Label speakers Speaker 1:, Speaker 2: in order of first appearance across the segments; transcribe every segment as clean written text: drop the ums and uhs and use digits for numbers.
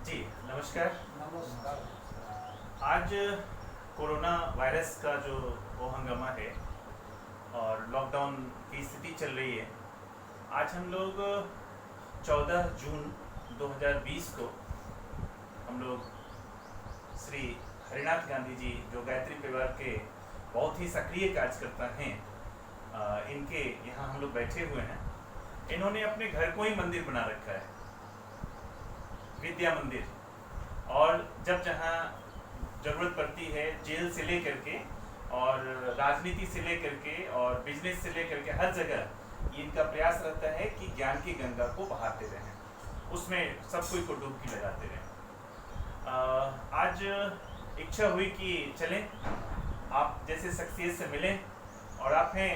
Speaker 1: जी नमस्कार।
Speaker 2: नमस्कार।
Speaker 1: आज कोरोना वायरस का जो वो हंगामा है और लॉकडाउन की स्थिति चल रही है। आज हम लोग 14 जून 2020 को हम लोग श्री हरिनाथ गांधी जी जो गायत्री परिवार के बहुत ही सक्रिय कार्यकर्ता हैं, इनके यहाँ हम लोग बैठे हुए हैं। इन्होंने अपने घर को ही मंदिर बना रखा है, विद्या मंदिर। और जब जहाँ ज़रूरत पड़ती है, जेल से लेकर के और राजनीति से लेकर के और बिजनेस से लेकर के हर जगह इनका प्रयास रहता है कि ज्ञान की गंगा को बहाते रहें, उसमें सब कोई को डुबकी लगाते रहें। आज इच्छा हुई कि चलें, आप जैसे शख्सियत से मिलें। और आप हैं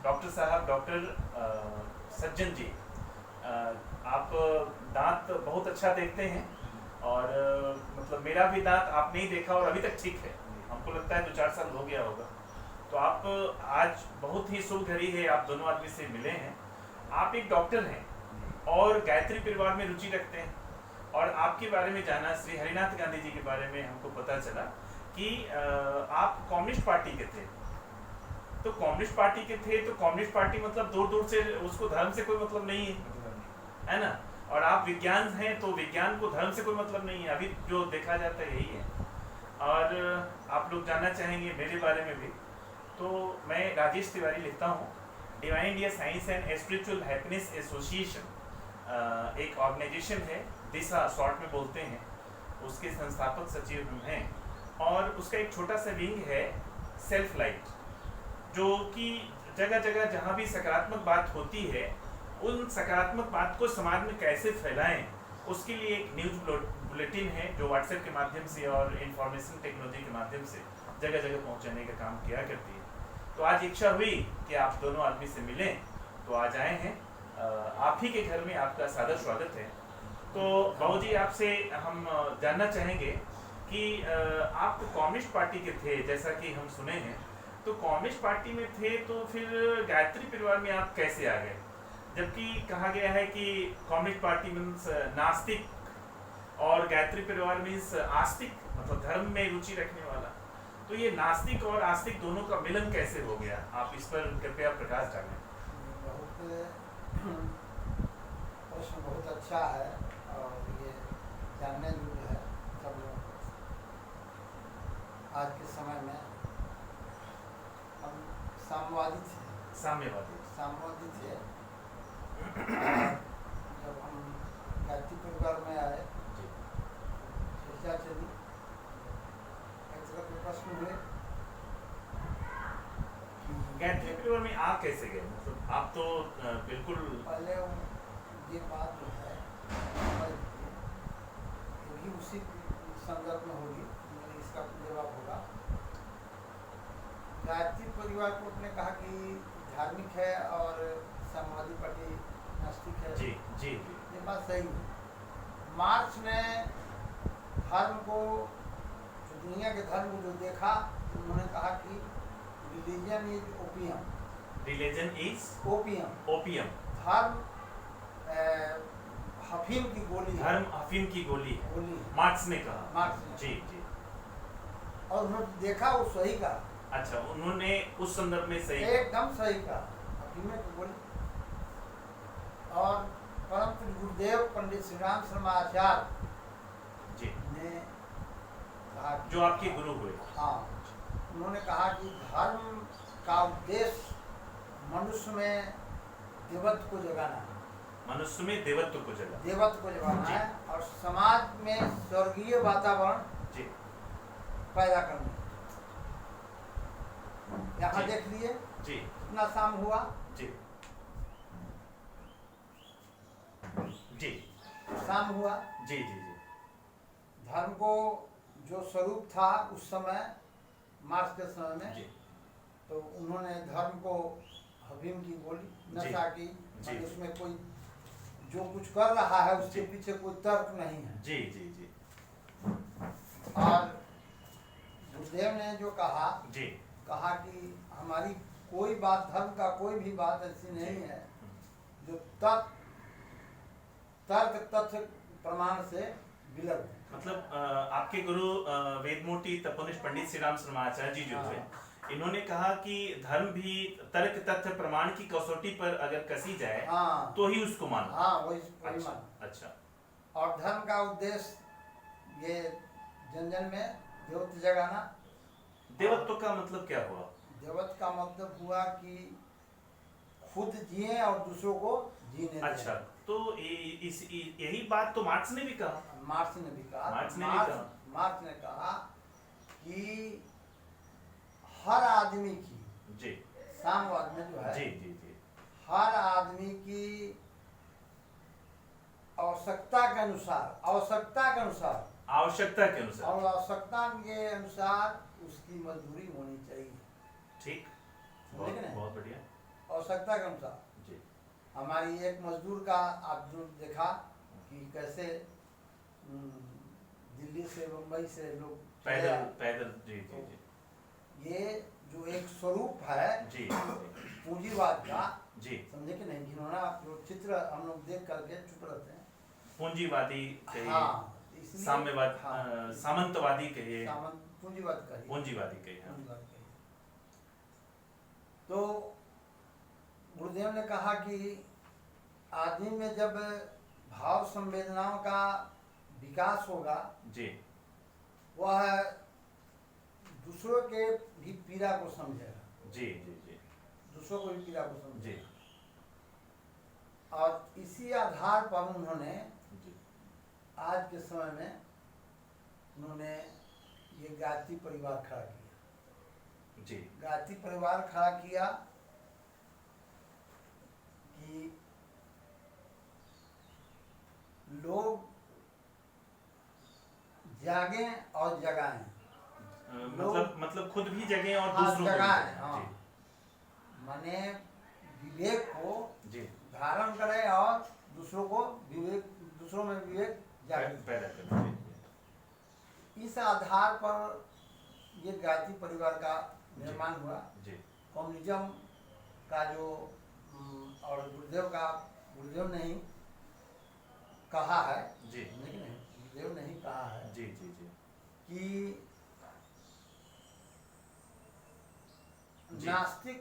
Speaker 1: डॉक्टर साहब, डॉक्टर सज्जन जी। आप दांत बहुत अच्छा देखते हैं और मतलब मेरा भी दांत आप नहीं देखा और अभी तक ठीक है। हमको लगता है 2-4 साल हो गया होगा। तो आप आज बहुत ही शुभ घड़ी है, आप दोनों आदमी से मिले हैं। आप एक डॉक्टर हैं और गायत्री परिवार में रुचि रखते हैं। और आपके बारे में जाना, श्री हरिनाथ गांधी जी के बारे में हमको पता चला कि आप कम्युनिस्ट पार्टी के थे। तो कम्युनिस्ट पार्टी के थे तो कम्युनिस्ट पार्टी मतलब दूर दूर से उसको धर्म से कोई मतलब नहीं है ना। और आप विज्ञान हैं तो विज्ञान को धर्म से कोई मतलब नहीं है, अभी जो देखा जाता है यही है। और आप लोग जानना चाहेंगे मेरे बारे में भी। तो मैं राजेश तिवारी लिखता हूँ। Divine India science and spiritual happiness association एक ऑर्गेनाइजेशन है, दिशा शॉर्ट में बोलते हैं। उसके संस्थापक सचिव हम हैं। और उसका एक छोटा सा विंग है सेल्फ लाइट, जो कि जगह जगह जहाँ भी सकारात्मक बात होती है उन सकारात्मक बात को समाज में कैसे फैलाएं, उसके लिए एक न्यूज़ बुलेटिन है जो व्हाट्सएप के माध्यम से और इंफॉर्मेशन टेक्नोलॉजी के माध्यम से जगह जगह पहुंचाने का काम किया करती है। तो आज इच्छा हुई कि आप दोनों आदमी से मिलें, तो आज आए हैं। आप ही के घर में आपका सादर स्वागत है। तो बाबू जी, आपसे हम जानना चाहेंगे कि आप कम्युनिस्ट पार्टी के थे, जैसा कि हम सुने हैं। तो कम्युनिस्ट पार्टी में थे तो फिर गायत्री परिवार में आप कैसे आ गए? जबकि कहा गया है कि कम्युनिस्ट पार्टी मीन्स नास्तिक और गायत्री परिवार मीन्स आस्तिक, मतलब धर्म में रुचि रखने वाला। तो ये नास्तिक और आस्तिक दोनों का मिलन कैसे हो गया? आप इस पर कृपया प्रकाश डालें।
Speaker 2: प्रश्न बहुत अच्छा है और ये जानने योग्य है। सब लोग आज के समय में हम साम्यवादी थे। जब हम गायत्री परिवार में आए चर्चा चली, एक तरह के प्रश्न हुए।
Speaker 1: गायत्री परिवार में आप कैसे गए? मतलब आप तो बिल्कुल
Speaker 2: पहले ये बात जो है ये भी उसी संदर्भ में होगी, मेरे इसका जवाब होगा। गायत्री परिवार को अपने कहा कि धार्मिक है और समाजवादी पार्टी नास्तिक है।
Speaker 1: जी जी जी,
Speaker 2: ये बात सही है। मार्क्स ने धर्म को, जो दुनिया के धर्म को जो देखा, उन्होंने कहा कि religion is opium.
Speaker 1: Religion is
Speaker 2: opium.
Speaker 1: Opium.
Speaker 2: धर्म अफीम की गोली है।
Speaker 1: धर्म अफीम की गोली है,
Speaker 2: गोली है।
Speaker 1: मार्क्स ने कहा।
Speaker 2: मार्क्स ने।
Speaker 1: जी जी।
Speaker 2: और उन्होंने देखा वो सही का।
Speaker 1: अच्छा, उन्होंने उस संदर्भ में सही
Speaker 2: एकदम सही का, अफीम की गोली। और परम पूज्य गुरुदेव पंडित श्री राम शर्मा आचार्य
Speaker 1: जी
Speaker 2: ने कहा,
Speaker 1: जो आपके गुरु हुए।
Speaker 2: हाँ, उन्होंने कहा कि धर्म का उद्देश्य मनुष्य में देवत्व को जगाना है।
Speaker 1: मनुष्य में देवत्व को
Speaker 2: जगाना है और समाज में स्वर्गीय वातावरण
Speaker 1: जी
Speaker 2: पैदा करना है। यहाँ देख लिए
Speaker 1: जी,
Speaker 2: कितना शाम हुआ।
Speaker 1: जी जी,
Speaker 2: शाम हुआ।
Speaker 1: जी जी जी,
Speaker 2: धर्म को जो स्वरूप था उस समय, मार्क्स के समय में,
Speaker 1: जी
Speaker 2: तो उन्होंने धर्म को अफीम की गोली, नशा की, उसमें कोई जो कुछ कर रहा है उसके पीछे कोई तर्क नहीं है।
Speaker 1: जी जी जी।
Speaker 2: और गुरुदेव ने जो कहा
Speaker 1: जी,
Speaker 2: कहा कि हमारी कोई बात, धर्म का कोई भी बात ऐसी नहीं है जो तर्क तथ्य प्रमाण से विलग है।
Speaker 1: मतलब आपके गुरु वेदमूर्ति तपोनिष्ठ पंडित श्री राम शर्माचार्य जी जो थे, इन्होंने कहा कि धर्म भी तर्क तथ्य प्रमाण की कसौटी पर अगर कसी जाए
Speaker 2: हाँ
Speaker 1: तो ही उसको मानो।
Speaker 2: हाँ, वही
Speaker 1: अच्छा
Speaker 2: मान।
Speaker 1: अच्छा।
Speaker 2: और धर्म का उद्देश्य ये जन जन में देवत्व जगाना।
Speaker 1: देवत्व का मतलब क्या हुआ?
Speaker 2: देवत्व का मतलब हुआ कि खुद जिए और दूसरों को जीने दें।
Speaker 1: अच्छा, तो यही बात तो मार्क्स ने भी कहा।
Speaker 2: मार्क्स ने भी कहा। मार्क्स ने कहा कि हर आदमी की,
Speaker 1: जी
Speaker 2: साम्यवाद में जो है,
Speaker 1: जी जी जी,
Speaker 2: हर आदमी की आवश्यकता के अनुसार और आवश्यकता के अनुसार उसकी मजदूरी होनी चाहिए।
Speaker 1: ठीक,
Speaker 2: समझे कि नहीं?
Speaker 1: बहुत बढ़िया।
Speaker 2: आवश्यकता के अनुसार
Speaker 1: जी,
Speaker 2: हमारी एक मजदूर का आप जो देखा कि कैसे दिल्ली से मुंबई से लोग
Speaker 1: पैदल जी जी जी,
Speaker 2: ये जो एक स्वरूप है
Speaker 1: जी
Speaker 2: पूंजीवाद का,
Speaker 1: जी,
Speaker 2: समझे कि नहीं, जिन्होंने जो चित्र हम लोग देख करके चुप रहते हैं।
Speaker 1: पूंजीवादी कहिए,
Speaker 2: हाँ, इसलिए
Speaker 1: साम्यवाद,
Speaker 2: हाँ,
Speaker 1: सामंतवादी कहिए,
Speaker 2: पूंजीवाद कहिए,
Speaker 1: पूंजीवादी कहिए, हाँ।
Speaker 2: पूंजीवाद कहिए। तो गुरुदेव ने कहा कि आदमी में जब भाव संवेदनाओं का विकास होगा,
Speaker 1: जी
Speaker 2: वह दूसरों के भी पीड़ा को समझेगा।
Speaker 1: जी जी जी
Speaker 2: दूसरों को भी पीड़ा को
Speaker 1: जी
Speaker 2: समझेगा। और इसी आधार पर उन्होंने
Speaker 1: जी,
Speaker 2: आज के समय में उन्होंने ये गायत्री परिवार खड़ा किया।
Speaker 1: जी
Speaker 2: गायत्री परिवार खड़ा किया कि लोग जागें और जगाएं।
Speaker 1: मतलब खुद भी जगें और
Speaker 2: हाँ,
Speaker 1: दूसरों को भी
Speaker 2: जगाएं,
Speaker 1: जगाएं।
Speaker 2: हाँ। माने विवेक को
Speaker 1: जी
Speaker 2: धारण करें और दूसरों को विवेक, दूसरों में विवेक जागे।
Speaker 1: पैदा करें।
Speaker 2: इस आधार पर ये गायत्री परिवार का निर्माण हुआ।
Speaker 1: जी
Speaker 2: कम्युनिज्म का जो और गुरुदेव ने ही कहा है,
Speaker 1: जी
Speaker 2: नहीं गुरुदेव ने ही कहा है
Speaker 1: जी जी जी
Speaker 2: कि
Speaker 1: जी।
Speaker 2: नास्तिक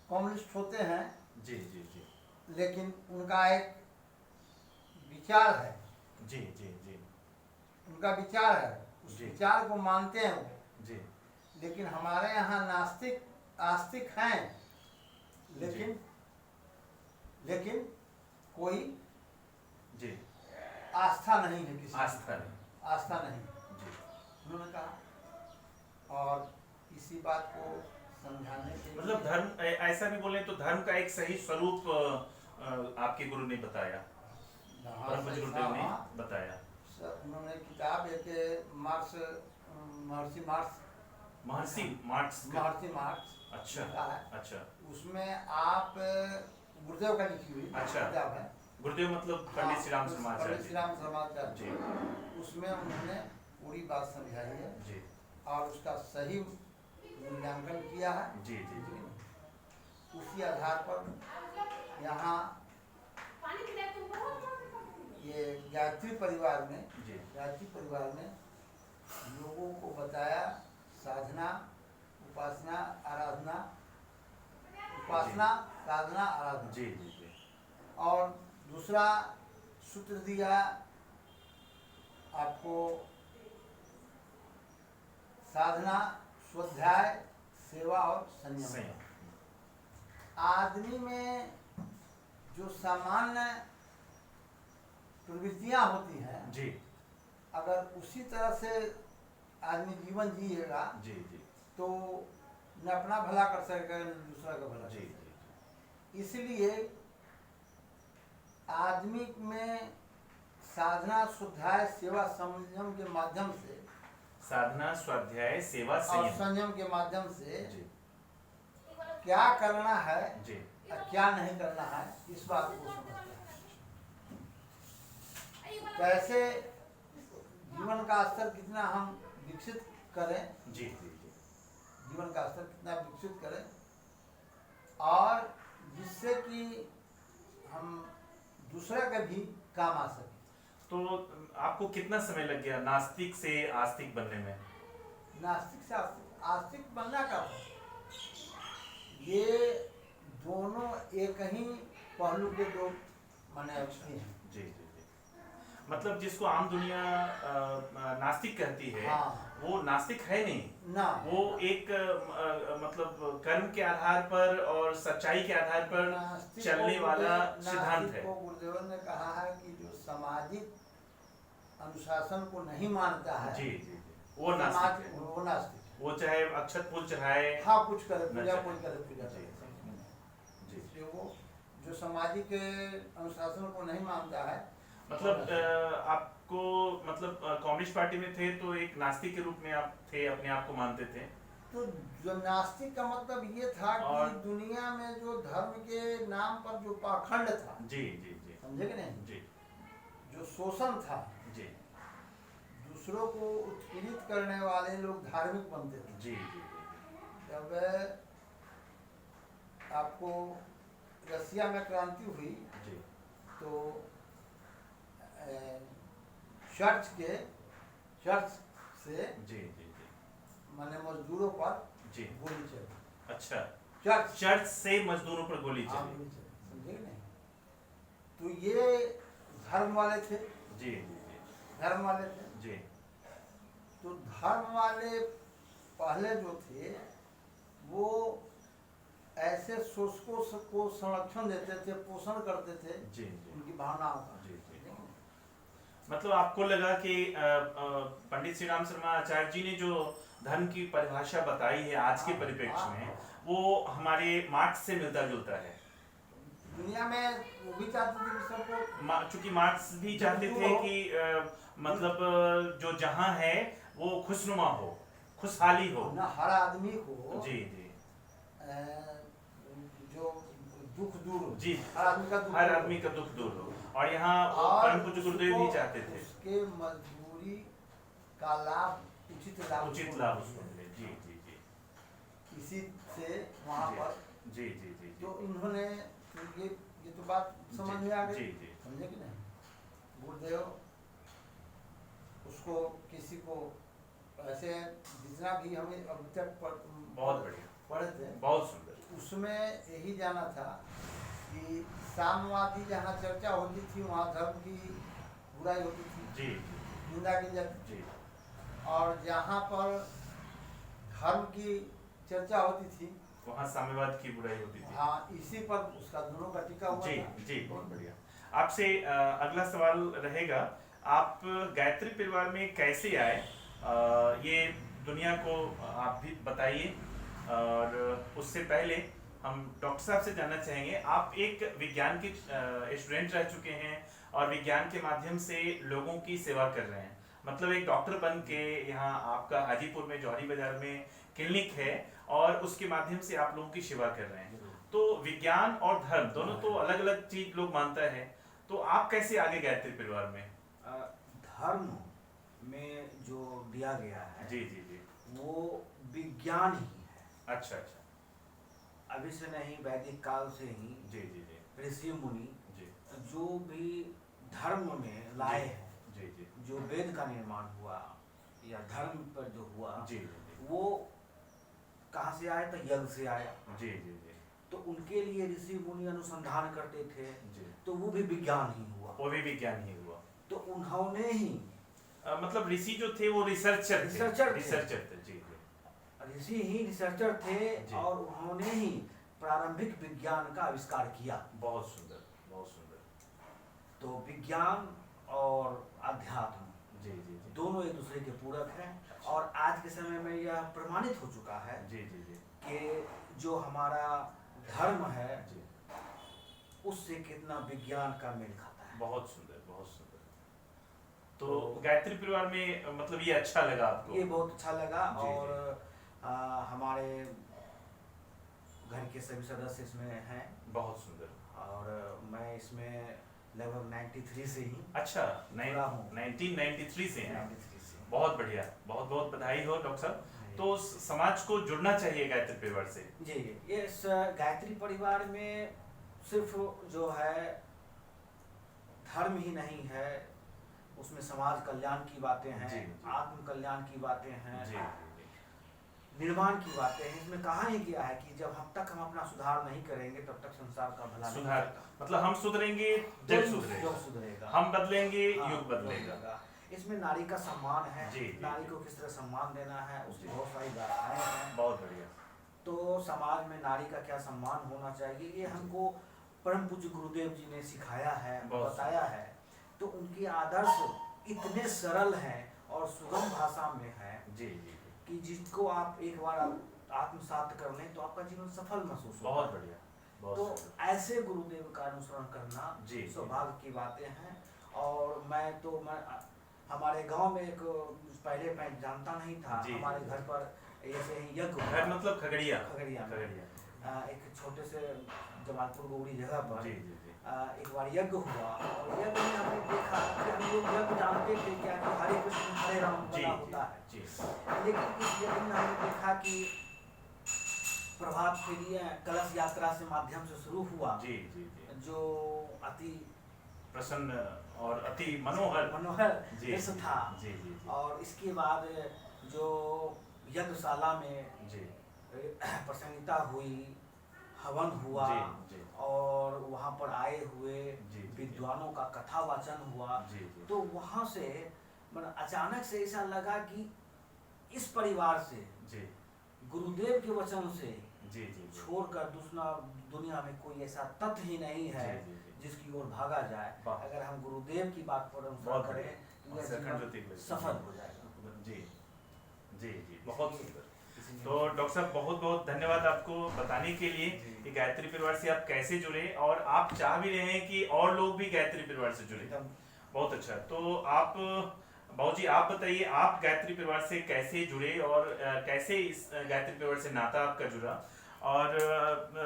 Speaker 2: कम्युनिस्ट होते हैं,
Speaker 1: जी जी जी
Speaker 2: लेकिन उनका एक विचार है,
Speaker 1: जी जी जी
Speaker 2: उनका विचार है, उस
Speaker 1: जी।
Speaker 2: विचार को मानते हैं वो।
Speaker 1: जी
Speaker 2: लेकिन हमारे यहाँ नास्तिक आस्तिक हैं, लेकिन कोई
Speaker 1: जी,
Speaker 2: आस्था नहीं है, किसी
Speaker 1: आस्था नहीं।
Speaker 2: आस्था नहीं,
Speaker 1: जी
Speaker 2: उन्होंने कहा। और इसी बात को समझाने के लिए
Speaker 1: मतलब धर्म, ऐसा भी बोले तो धर्म का एक सही स्वरूप आपके गुरु ने बताया, परम पूज्य गुरुदेव ने बताया।
Speaker 2: उन्होंने किताब एक महर्षि मार्क्स
Speaker 1: अच्छा
Speaker 2: लिखा है।
Speaker 1: अच्छा
Speaker 2: उसमें आप गुरुदेव का लिखी हुई
Speaker 1: अच्छा।
Speaker 2: किताब है।
Speaker 1: गुरुदेव मतलब पंडित श्री राम शर्माचार्य
Speaker 2: पंडित श्री राम शर्माचार्य
Speaker 1: जी
Speaker 2: उसमें उन्होंने पूरी बात समझाई है
Speaker 1: जी
Speaker 2: और उसका सही मूल्यांकन किया है।
Speaker 1: जी जी जी
Speaker 2: उसी आधार पर यहाँ ये गायत्री परिवार में लोगों को बताया साधना, उपासना, आराधना, साधना, आराधना।
Speaker 1: जी जी जी
Speaker 2: और दूसरा सूत्र दिया आपको, साधना, स्वाध्याय, सेवा और संयम। आदमी में जो सामान्य प्रवृत्तियां होती हैं,
Speaker 1: जी
Speaker 2: अगर उसी तरह से आदमी जीवन जिएगा
Speaker 1: जी जी
Speaker 2: तो न अपना भला कर सकेगा न दूसरा का भला।
Speaker 1: जी
Speaker 2: इसलिए आदमी में साधना, स्वाध्याय, सेवा, संयम के माध्यम से,
Speaker 1: साधना, स्वाध्याय, सेवा,
Speaker 2: और संयम के माध्यम से
Speaker 1: जी
Speaker 2: क्या करना है
Speaker 1: जी
Speaker 2: और क्या नहीं करना है, इस बात को समझता है। कैसे जीवन का स्तर कितना हम विकसित करें,
Speaker 1: जी जी जी
Speaker 2: जीवन का स्तर कितना विकसित करें, और जिससे कि हम दूसरे के भी काम आ सके।
Speaker 1: तो आपको कितना समय लग गया नास्तिक से आस्तिक बनने में?
Speaker 2: नास्तिक से आस्तिक बनना का है। ये दोनों एक ही पहलू के दो माने हैं।
Speaker 1: जी जी जी। मतलब जिसको आम दुनिया नास्तिक कहती है,
Speaker 2: हाँ।
Speaker 1: वो नास्तिक है नहीं
Speaker 2: ना,
Speaker 1: वो एक मतलब कर्म के आधार पर और सच्चाई के आधार पर
Speaker 2: नास्तिक
Speaker 1: चलने
Speaker 2: को
Speaker 1: वाला
Speaker 2: गुरुदेव-
Speaker 1: सिद्धांत
Speaker 2: नास्तिक
Speaker 1: है।
Speaker 2: को गुरुदेव ने कहा है कि जो सामाजिक अनुशासन को नहीं मानता है,
Speaker 1: जी जी जी, वो नास्तिक है।
Speaker 2: वो नास्तिक है।
Speaker 1: वो चाहे अक्षत फूल चढ़ाए,
Speaker 2: हाँ, कुछ करे
Speaker 1: न
Speaker 2: पूजा,
Speaker 1: चढ़ाए।
Speaker 2: कोई करे पूजा
Speaker 1: जी,
Speaker 2: करे।
Speaker 1: जी।
Speaker 2: इसलिए वो जो सामाजिक अनुशासन को नहीं मानता है,
Speaker 1: मतलब आपको मतलब कम्युनिस्ट पार्टी में थे तो एक नास्तिक के रूप में आप थे, अपने आप को मानते थे।
Speaker 2: तो जो नास्तिक का मतलब ये था
Speaker 1: और-
Speaker 2: कि दुनिया में जो धर्म के नाम पर जो पाखंड था,
Speaker 1: जी जी जी
Speaker 2: समझे कि नहीं,
Speaker 1: जी
Speaker 2: जो शोषण था,
Speaker 1: जी
Speaker 2: दूसरों को उत्पीड़ित करने वाले लोग धार्मिक बनते थे।
Speaker 1: जी जी जी
Speaker 2: जब आपको रसिया में क्रांति हुई
Speaker 1: जी
Speaker 2: तो चर्च से
Speaker 1: जी जी जी
Speaker 2: माने मजदूरों पर
Speaker 1: जी।
Speaker 2: गोली चली।
Speaker 1: अच्छा,
Speaker 2: चर्च
Speaker 1: चर्च से मजदूरों पर गोली
Speaker 2: हाँ,
Speaker 1: चली।
Speaker 2: गोली चली, समझे कि नहीं। तो ये धर्म वाले थे,
Speaker 1: जी जी जी
Speaker 2: धर्म वाले थे।
Speaker 1: जी
Speaker 2: तो धर्म वाले पहले जो थे वो ऐसे शोषकों को संरक्षण देते थे, पोषण करते थे
Speaker 1: जी जी
Speaker 2: उनकी भावनाओं का।
Speaker 1: जी जी। मतलब आपको लगा कि पंडित श्री राम शर्मा आचार्य जी ने जो धर्म की परिभाषा बताई है आज के परिप्रेक्ष्य में, वो हमारे मार्क्स से मिलता जुलता है।
Speaker 2: दुनिया में वो भी चाहते थे कि सबको,
Speaker 1: चूंकि मार्क्स भी चाहते थे कि मतलब जो जहां है वो खुशनुमा हो, खुशहाली हो।
Speaker 2: ना हर आदमी को
Speaker 1: जी जी
Speaker 2: जो दुख दूर हो,
Speaker 1: जी,
Speaker 2: हर आदमी का दुख
Speaker 1: हर
Speaker 2: दूर
Speaker 1: आदमी
Speaker 2: हो।
Speaker 1: का दुख दूर हो। और यहाँ
Speaker 2: और
Speaker 1: परम पूज्य गुरुदेव भी
Speaker 2: उसको-
Speaker 1: चाहते थे
Speaker 2: उसके मजदूरी का लाभ, उचित लाभ
Speaker 1: उचित लाभ उसको मिले। जी जी जी
Speaker 2: इसी से वहाँ
Speaker 1: जी।
Speaker 2: पर
Speaker 1: जी जी जी जी
Speaker 2: तो इन्होंने तो ये तो बात समझ में आ
Speaker 1: जी
Speaker 2: गई,
Speaker 1: जी
Speaker 2: समझे कि नहीं। गुरुदेव उसको किसी को ऐसे जितना भी हमें अभी तक
Speaker 1: बहुत बढ़िया,
Speaker 2: पढ़े थे
Speaker 1: बहुत सुंदर।
Speaker 2: उसमें यही जाना था कि साम्यवादी जहाँ चर्चा होती थी वहाँ धर्म की बुराई होती थी,
Speaker 1: जी
Speaker 2: निंदा की जाती
Speaker 1: जी
Speaker 2: थी, और जहाँ पर धर्म की चर्चा होती थी
Speaker 1: वहाँ साम्यवाद की बुराई होती थी।
Speaker 2: हाँ, इसी पर उसका दोनों का टीका हुआ
Speaker 1: जी
Speaker 2: था।
Speaker 1: जी, बहुत बढ़िया। आपसे अगला सवाल रहेगा, आप गायत्री परिवार में कैसे आए? ये दुनिया को आप भी बताइए। और उससे पहले हम डॉक्टर साहब से जानना चाहेंगे, आप एक विज्ञान के स्टूडेंट रह चुके हैं और विज्ञान के माध्यम से लोगों की सेवा कर रहे हैं। मतलब एक डॉक्टर बन के यहाँ आपका हाजीपुर में जौहरी बाजार में क्लिनिक है और उसके माध्यम से आप लोगों की सेवा कर रहे हैं। तो विज्ञान और धर्म दोनों तो अलग अलग चीज लोग मानता है, तो आप कैसे आगे गायत्री परिवार में?
Speaker 3: धर्म में जो दिया गया है
Speaker 1: जी जी जी,
Speaker 3: वो विज्ञान ही है।
Speaker 1: अच्छा अच्छा,
Speaker 3: अभी से नहीं, वैदिक काल से ही
Speaker 1: जी जी जी
Speaker 3: ऋषि मुनि
Speaker 1: जी
Speaker 3: जो भी धर्म में लाए हैं,
Speaker 1: जी जी
Speaker 3: जो वेद का निर्माण हुआ या धर्म पर जो हुआ,
Speaker 1: जी जी
Speaker 3: वो कहाँ से आए? तो यज्ञ से आया।
Speaker 1: जी जी जी
Speaker 3: तो उनके लिए ऋषि मुनि अनुसंधान करते थे,
Speaker 1: जी,
Speaker 3: तो वो भी विज्ञान ही हुआ।
Speaker 1: वो भी विज्ञान ही हुआ।
Speaker 3: तो उन्होंने ही
Speaker 1: मतलब ऋषि जो थे वो रिसर्चर
Speaker 3: रिसर्चर थे।
Speaker 1: थे। जी जी
Speaker 3: ऋषि ही रिसर्चर थे
Speaker 1: जी।
Speaker 3: और उन्होंने ही प्रारंभिक विज्ञान का आविष्कार किया।
Speaker 1: बहुत सुंदर, बहुत सुंदर।
Speaker 3: तो विज्ञान और अध्यात्म
Speaker 1: जी जी जी
Speaker 3: दोनों एक दूसरे के पूरक हैं, और आज के समय में यह प्रमाणित हो चुका है
Speaker 1: जी जी जी
Speaker 3: कि जो हमारा धर्म है
Speaker 1: जी,
Speaker 3: उससे कितना विज्ञान का मेल खाता है।
Speaker 1: बहुत सुंदर, बहुत सुंदर। तो गायत्री परिवार में मतलब ये अच्छा लगा आपको?
Speaker 3: ये बहुत अच्छा लगा।
Speaker 1: जी,
Speaker 3: और हमारे घर के सभी सदस्य इसमें हैं,
Speaker 1: बहुत सुंदर।
Speaker 3: और मैं इसमें लगभग 93 से ही
Speaker 1: अच्छा,
Speaker 3: जुड़ा हूँ।
Speaker 1: 1993 से हैं।
Speaker 3: 93 से।
Speaker 1: बहुत बढ़िया, बहुत बहुत बधाई हो डॉक्टर साहब। तो समाज को जुड़ना चाहिए गायत्री परिवार से।
Speaker 3: जी, ये इस गायत्री परिवार में सिर्फ जो है धर्म ही नहीं है, उसमें समाज कल्याण की बातें हैं,
Speaker 1: जी, जी।
Speaker 3: आत्म कल्याण की बातें हैं,
Speaker 1: जी
Speaker 3: निर्माण की बातें हैं। इसमें कहा ही गया है कि जब हम अपना सुधार नहीं करेंगे तब तक संसार का भला नहीं
Speaker 1: सुधार
Speaker 3: होगा।
Speaker 1: मतलब हम सुधरेंगे
Speaker 3: तो
Speaker 1: जग
Speaker 3: योग
Speaker 1: सुधरेगा,
Speaker 3: सुधरेगा,
Speaker 1: हम बदलेंगे
Speaker 3: हाँ,
Speaker 1: युग बदलेगा।
Speaker 3: इसमें नारी का सम्मान है,
Speaker 1: जी, जी,
Speaker 3: नारी
Speaker 1: जी।
Speaker 3: को किस तरह सम्मान देना है, उसकी
Speaker 1: जी।
Speaker 3: बहुत सारी गाथाएं हैं।
Speaker 1: बहुत बढ़िया।
Speaker 3: तो समाज में नारी का क्या सम्मान होना चाहिए, ये हमको परम पूज्य गुरुदेव जी ने सिखाया है,
Speaker 1: बहुत
Speaker 3: बताया है। तो उनके आदर्श इतने सरल हैं और सुगम भाषा में हैं
Speaker 1: जी जी जी।
Speaker 3: कि जिसको आप एक बार आत्मसात कर लें तो आपका जीवन सफल महसूस होगा।
Speaker 1: बहुत बढ़िया, बहुत
Speaker 3: तो
Speaker 1: सुंदर।
Speaker 3: ऐसे गुरुदेव का अनुसरण करना
Speaker 1: जी, जी।
Speaker 3: सौभाग्य की बातें हैं। और मैं हमारे गांव में एक, पहले मैं जानता नहीं था,
Speaker 1: जी,
Speaker 3: हमारे
Speaker 1: जी।
Speaker 3: घर पर ऐसे ही यज्ञ
Speaker 1: घर
Speaker 3: हुआ।
Speaker 1: मतलब खगड़िया।
Speaker 3: खगड़िया में
Speaker 1: खगड़िया।
Speaker 3: एक छोटे से जमालपुर गोगड़ी जगह पर
Speaker 1: जी जी जी।
Speaker 3: एक बार यज्ञ हुआ, और यज्ञ में हमने देखा कि हम लोग यज्ञ जानते थे क्या कि हरे कृष्ण हरे राम
Speaker 1: जी
Speaker 3: बना होता है,
Speaker 1: जी।
Speaker 3: लेकिन इस यज्ञ में हमने देखा कि प्रभात फेरी कलश यात्रा से माध्यम से शुरू हुआ,
Speaker 1: जी जी जी।
Speaker 3: जो अति
Speaker 1: प्रसन्न और अति मनोहर जी
Speaker 3: दृश्य था।
Speaker 1: जी जी जी।
Speaker 3: और इसके बाद जो यज्ञशाला में
Speaker 1: जी
Speaker 3: प्रसन्नता हुई, हवन हुआ,
Speaker 1: जी, जी।
Speaker 3: और वहाँ पर आए हुए
Speaker 1: जी, जी,
Speaker 3: विद्वानों का कथा वाचन हुआ।
Speaker 1: जी जी।
Speaker 3: तो वहाँ से मतलब अचानक से ऐसा लगा कि इस परिवार से,
Speaker 1: जी
Speaker 3: गुरुदेव के वचन से
Speaker 1: जी जी जी।
Speaker 3: छोड़कर दूसरा दुनिया में कोई ऐसा तथ्य ही नहीं है
Speaker 1: जी, जी, जी।
Speaker 3: जिसकी ओर भागा जाए।
Speaker 1: वाह।
Speaker 3: अगर हम गुरुदेव की बात पर अनुसरण
Speaker 1: बहुत
Speaker 3: करें
Speaker 1: बढ़िया।
Speaker 3: तो यह
Speaker 1: सेकंड ज्योति
Speaker 3: जीवन
Speaker 1: के लिए।
Speaker 3: सफल हो जाएगा।
Speaker 1: जी जी जी, बहुत सुंदर।
Speaker 3: इसलिए-
Speaker 1: तो डॉक्टर साहब बहुत बहुत धन्यवाद आपको बताने के लिए कि गायत्री परिवार से आप कैसे जुड़े, और आप चाह भी रहे हैं कि और लोग भी गायत्री परिवार से जुड़े।
Speaker 3: एकदम
Speaker 1: बहुत अच्छा। तो आप बाबूजी आप बताइए, आप गायत्री परिवार से कैसे जुड़े और कैसे इस गायत्री परिवार से नाता आपका जुड़ा, और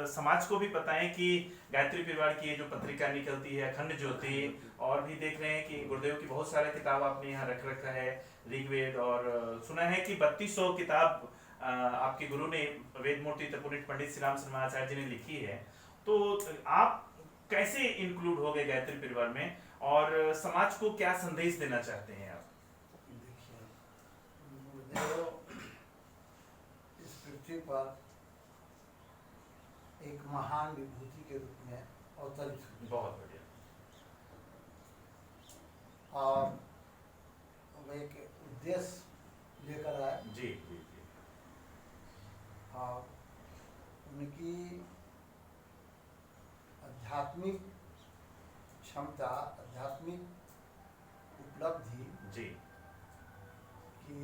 Speaker 1: समाज को भी बताएं कि गायत्री परिवार की ये जो पत्रिका निकलती है अखंड ज्योति, और भी देख रहे हैं कि गुरुदेव की बहुत सारे किताब आपने यहाँ रख रखा है, ऋग्वेद, और सुना है कि 3200 किताब आपके गुरु ने वेद मूर्ति तपोनिष्ठ पंडित श्री राम शर्मा आचार्य जी ने लिखी है। तो आप कैसे इंक्लूड हो गए गायत्री परिवार में, और समाज को क्या संदेश देना चाहते हैं आप?
Speaker 2: देखिए, गुरुदेव इस पृथ्वी पर एक महान विभूति के रूप में अवतरित हुए,
Speaker 1: बहुत बढ़िया।
Speaker 2: और वो एक उद्देश्य लेकर आए,
Speaker 1: जी जी जी।
Speaker 2: और उनकी आध्यात्मिक क्षमता, आध्यात्मिक उपलब्धि
Speaker 1: जी
Speaker 2: की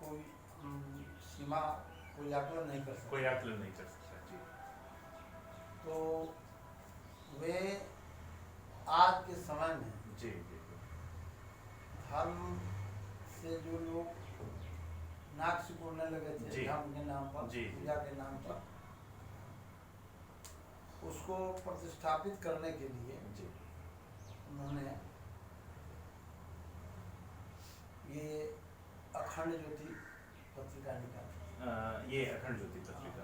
Speaker 2: कोई सीमा, कोई आकलन नहीं कर सकता।
Speaker 1: कोई आकलन नहीं कर सकता। जी
Speaker 2: तो वे आज के समय में
Speaker 1: जी जी जी।
Speaker 2: धर्म से जो लोग नाक सिकोड़ने लगे थे
Speaker 1: जी।
Speaker 2: धर्म के नाम पर,
Speaker 1: जी, जी।
Speaker 2: पूजा के नाम पर, उसको प्रतिष्ठापित करने के लिए
Speaker 1: जी
Speaker 2: उन्होंने ये अखंड ज्योति पत्रिका निकाली।
Speaker 1: ये अखंड ज्योति पत्रिका।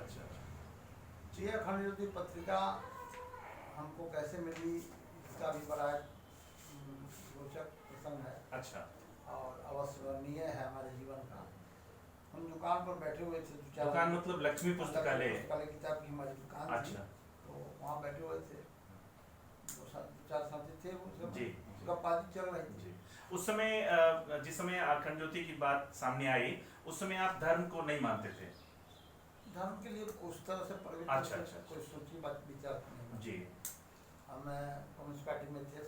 Speaker 1: अच्छा अच्छा।
Speaker 2: ये अखंड ज्योति पत्रिका हमको कैसे मिली, इसका भी बड़ा रोचक प्रसंग है
Speaker 1: अच्छा
Speaker 2: और अविस्मरणीय है हमारे जीवन का। हम दुकान पर बैठे हुए थे,
Speaker 1: दुकान मतलब लक्ष्मी पुस्तकालय?
Speaker 2: पुस्तकालय किताब की हमारी दुकान थी।
Speaker 1: अच्छा।
Speaker 2: तो वहाँ बैठे हुए थे, चार साथी थे, वो सब
Speaker 1: जी
Speaker 2: गप्पाजी चल रही थी।
Speaker 1: जी। उस समय जिस समय अखंड ज्योति की बात सामने आई, उस समय आप धर्म को नहीं मानते थे?
Speaker 2: धर्म के लिए उस तरह से
Speaker 1: अच्छा, अच्छा।
Speaker 2: कोई सोची बात विचार नहीं।
Speaker 1: जी।
Speaker 2: हम कम्युनिस्ट पार्टी में थे,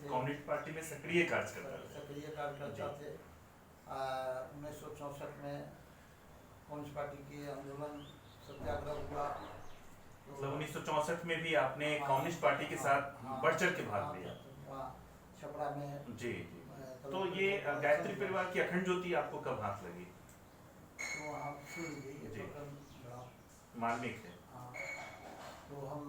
Speaker 1: कम्युनिस्ट पार्टी में सक्रिय कार्य करता था।
Speaker 2: सक्रिय कार्यकर्ता थे। 1964 में कम्युनिस्ट पार्टी के आंदोलन सत्याग्रह हुआ।
Speaker 1: मतलब 1964 में भी आपने कम्युनिस्ट पार्टी के साथ बढ़ चढ़ के भाग लिया?
Speaker 2: वहाँ छपरा में।
Speaker 1: जी जी। तो ये गायत्री परिवार की अखंड ज्योति आपको कब हाथ लगी?
Speaker 2: तो हम सुन लीजिए,
Speaker 1: जी।
Speaker 2: ये प्रकरण बड़ा
Speaker 1: मार्मिक है।
Speaker 2: हाँ, तो हम